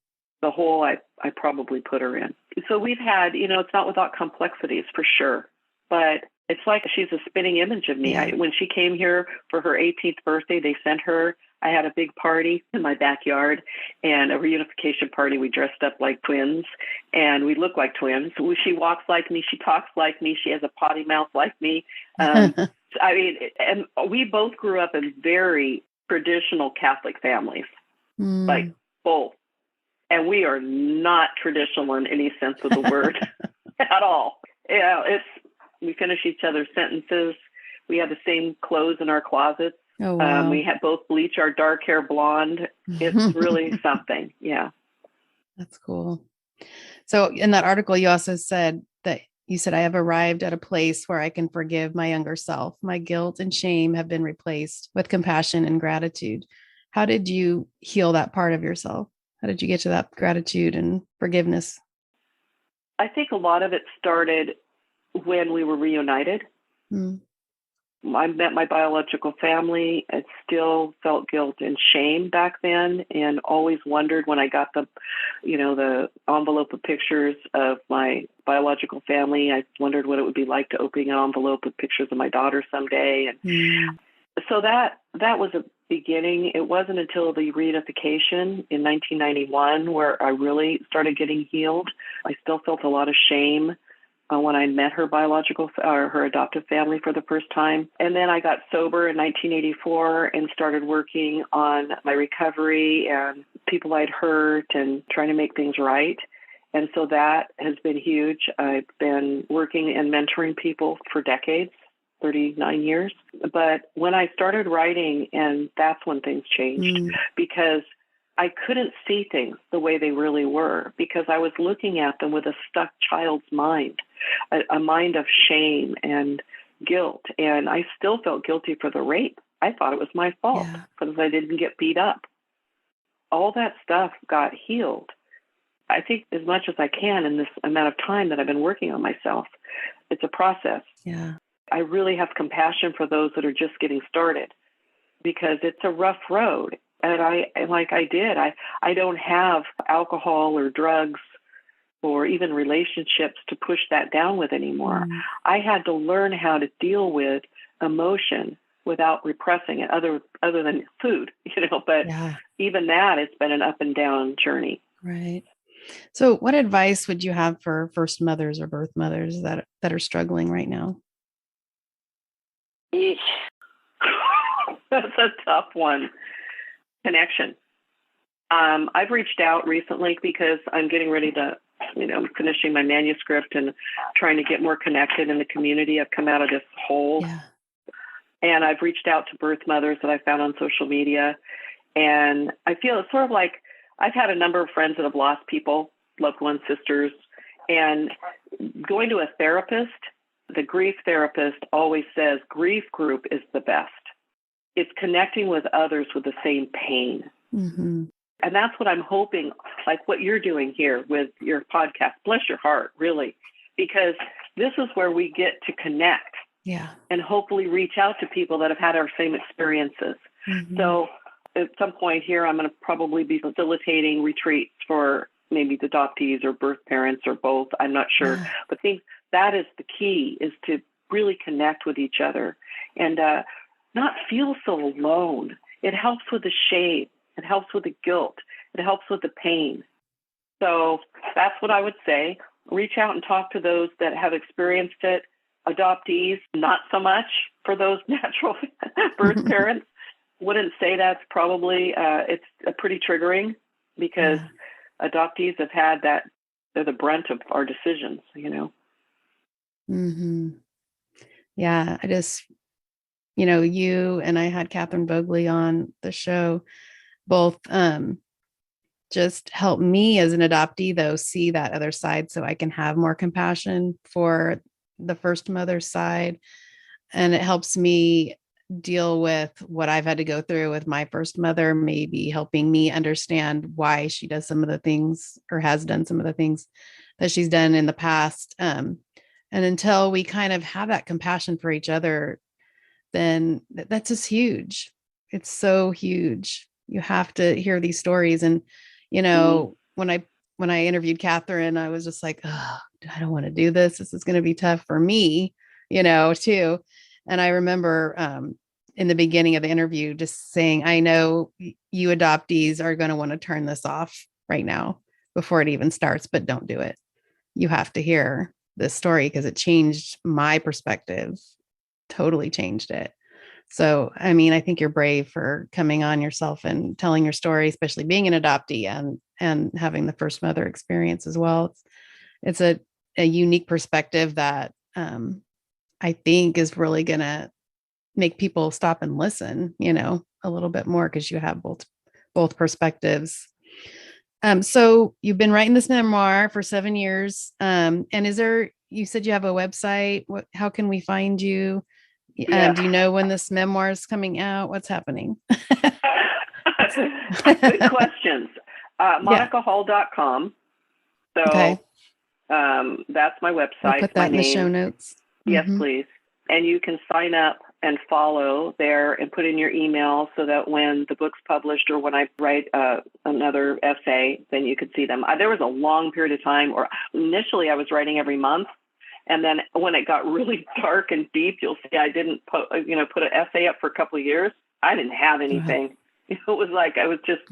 hole I probably put her in. So we've had, it's not without complexities for sure, but it's like she's a spinning image of me. Yeah. When she came here for her 18th birthday, they sent her. I had a big party in my backyard and a reunification party. We dressed up like twins and we look like twins. She walks like me. She talks like me. She has a potty mouth like me. And we both grew up in very traditional Catholic families, like both. And we are not traditional in any sense of the word at all. We finish each other's sentences. We have the same clothes in our closets. Oh, wow. We had both bleach our dark hair blonde. It's really something. Yeah. That's cool. So in that article, you also said that you said, I have arrived at a place where I can forgive my younger self. My guilt and shame have been replaced with compassion and gratitude. How did you heal that part of yourself? How did you get to that gratitude and forgiveness? I think a lot of it started when we were reunited. I met my biological family. I still felt guilt and shame back then, and always wondered when I got the envelope of pictures of my biological family. I wondered what it would be like to open an envelope with pictures of my daughter someday. And so that was a beginning. It wasn't until the reunification in 1991 where I really started getting healed. I still felt a lot of shame when I met her adoptive family for the first time. And then I got sober in 1984 and started working on my recovery and people I'd hurt and trying to make things right. And so that has been huge. I've been working and mentoring people for decades, 39 years. But when I started writing, and that's when things changed, because I couldn't see things the way they really were, because I was looking at them with a stuck child's mind, a mind of shame and guilt. And I still felt guilty for the rape. I thought it was my fault because I didn't get beat up. All that stuff got healed. I think as much as I can in this amount of time that I've been working on myself. It's a process. Yeah. I really have compassion for those that are just getting started, because it's a rough road. And I don't have alcohol or drugs or even relationships to push that down with anymore. I had to learn how to deal with emotion without repressing it, other than food, but even that, it's been an up and down journey. Right. So what advice would you have for first mothers or birth mothers that are struggling right now? That's a tough one. Connection. I've reached out recently because I'm getting ready to, finishing my manuscript and trying to get more connected in the community. I've come out of this hole. Yeah. And I've reached out to birth mothers that I found on social media. And I feel it's sort of like I've had a number of friends that have lost people, loved ones, sisters, and going to a therapist, the grief therapist always says grief group is the best. It's connecting with others with the same pain. Mm-hmm. And that's what I'm hoping, like what you're doing here with your podcast. Bless your heart, really, because this is where we get to connect. Yeah. And hopefully reach out to people that have had our same experiences. Mm-hmm. So at some point here, I'm going to probably be facilitating retreats for maybe the adoptees or birth parents or both. I'm not sure. Yeah. But I think that is the key, is to really connect with each other and not feel so alone. It helps with the shame. It helps with the guilt. It helps with the pain. So that's what I would say. Reach out and talk to those that have experienced it. Adoptees, not so much for those natural birth parents. Wouldn't say that's probably, it's pretty triggering, because adoptees have had that, they're the brunt of our decisions, Mm-hmm. Yeah, I just, you and I had Catherine Bogley on the show, both just help me as an adoptee, though, see that other side so I can have more compassion for the first mother's side. And it helps me deal with what I've had to go through with my first mother, maybe helping me understand why she does some of the things, or has done some of the things that she's done in the past. And until we kind of have that compassion for each other, then that's just huge. It's so huge. You have to hear these stories. And, when I interviewed Catherine, I was just like, oh, I don't want to do this. This is going to be tough for me, too. And I remember in the beginning of the interview, just saying, I know you adoptees are going to want to turn this off right now before it even starts, but don't do it. You have to hear this story because it changed my perspective, totally changed it. So, I mean, I think you're brave for coming on yourself and telling your story, especially being an adoptee and having the first mother experience as well. It's a unique perspective that I think is really going to make people stop and listen, a little bit more because you have both perspectives. So you've been writing this memoir for 7 years. And you said you have a website. How can we find you? Yeah. Do you know when this memoir is coming out? What's happening? Good questions. MonicaHall.com. So okay. That's my website. I'll put that in the show notes. Yes, please. And you can sign up and follow there and put in your email so that when the book's published or when I write another essay, then you could see them. There was a long period of time, or initially I was writing every month. And then when it got really dark and deep, you'll see I didn't put an essay up for a couple of years. I didn't have anything. It was like I was just,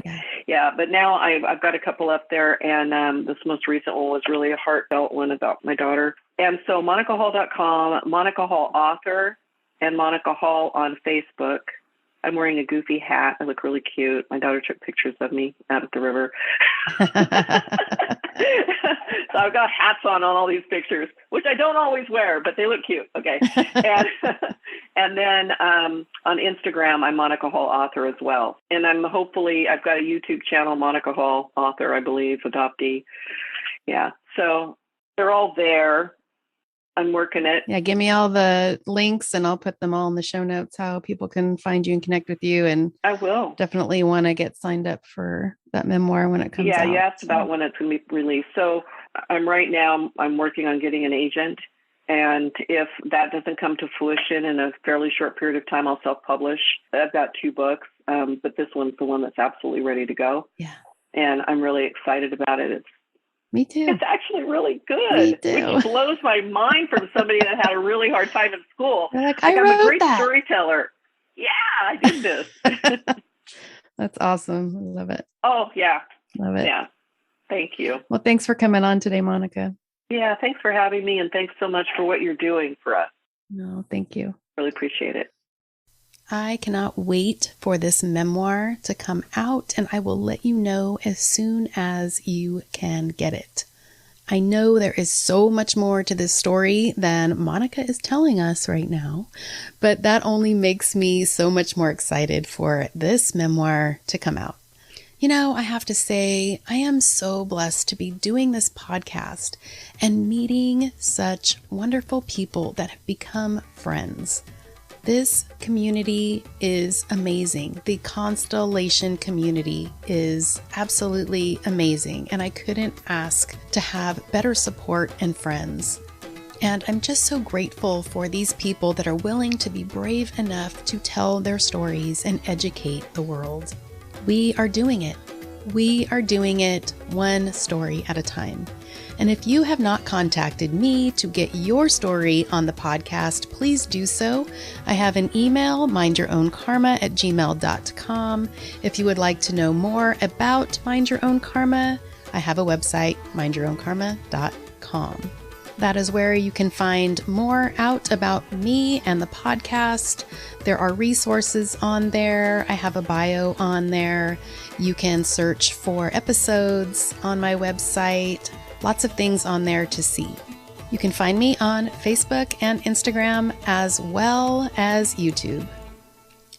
But now I've got a couple up there, and this most recent one was really a heartfelt one about my daughter. And so MonicaHall.com, Monica Hall author, and Monica Hall on Facebook. I'm wearing a goofy hat. I look really cute. My daughter took pictures of me out at the river. So I've got hats on all these pictures, which I don't always wear, but they look cute. Okay. And then on Instagram, I'm Monica Hall author as well. And I've got a YouTube channel, Monica Hall author, I believe, Adoptee. Yeah. So they're all there. I'm working it. Yeah, give me all the links and I'll put them all in the show notes, how people can find you and connect with you. And I will definitely want to get signed up for that memoir when it comes out. Yeah, you asked about when it's going to be released. So I'm working on getting an agent. And if that doesn't come to fruition in a fairly short period of time, I'll self-publish. I've got 2 books, but this one's the one that's absolutely ready to go. Yeah. And I'm really excited about it. Me too. It's actually really good, which blows my mind from somebody that had a really hard time in school. I'm a great storyteller. Yeah, I did this. That's awesome. I love it. Oh, yeah. Love it. Yeah. Thank you. Well, thanks for coming on today, Monica. Yeah, thanks for having me, and thanks so much for what you're doing for us. No, thank you. Really appreciate it. I cannot wait for this memoir to come out, and I will let you know as soon as you can get it. I know there is so much more to this story than Monica is telling us right now, but that only makes me so much more excited for this memoir to come out. I have to say, I am so blessed to be doing this podcast and meeting such wonderful people that have become friends. This community is amazing. The Constellation community is absolutely amazing, and I couldn't ask to have better support and friends. And I'm just so grateful for these people that are willing to be brave enough to tell their stories and educate the world. We are doing it. We are doing it one story at a time. And if you have not contacted me to get your story on the podcast, please do so. I have an email, mindyourownkarma@gmail.com. If you would like to know more about Mind Your Own Karma, I have a website, mindyourownkarma.com. That is where you can find more out about me and the podcast. There are resources on there. I have a bio on there. You can search for episodes on my website. Lots of things on there to see. You can find me on Facebook and Instagram as well as YouTube.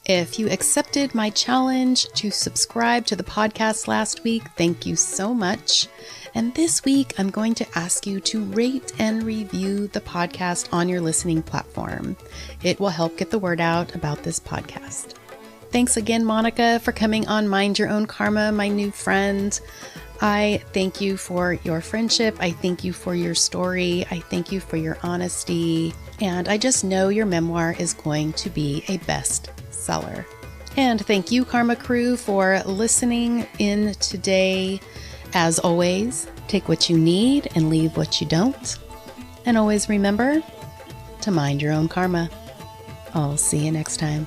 If you accepted my challenge to subscribe to the podcast last week, thank you so much. And this week, I'm going to ask you to rate and review the podcast on your listening platform. It will help get the word out about this podcast. Thanks again, Monica, for coming on Mind Your Own Karma, my new friend. I thank you for your friendship. I thank you for your story. I thank you for your honesty. And I just know your memoir is going to be a bestseller. And thank you, Karma Crew, for listening in today. As always, take what you need and leave what you don't. And always remember to mind your own karma. I'll see you next time.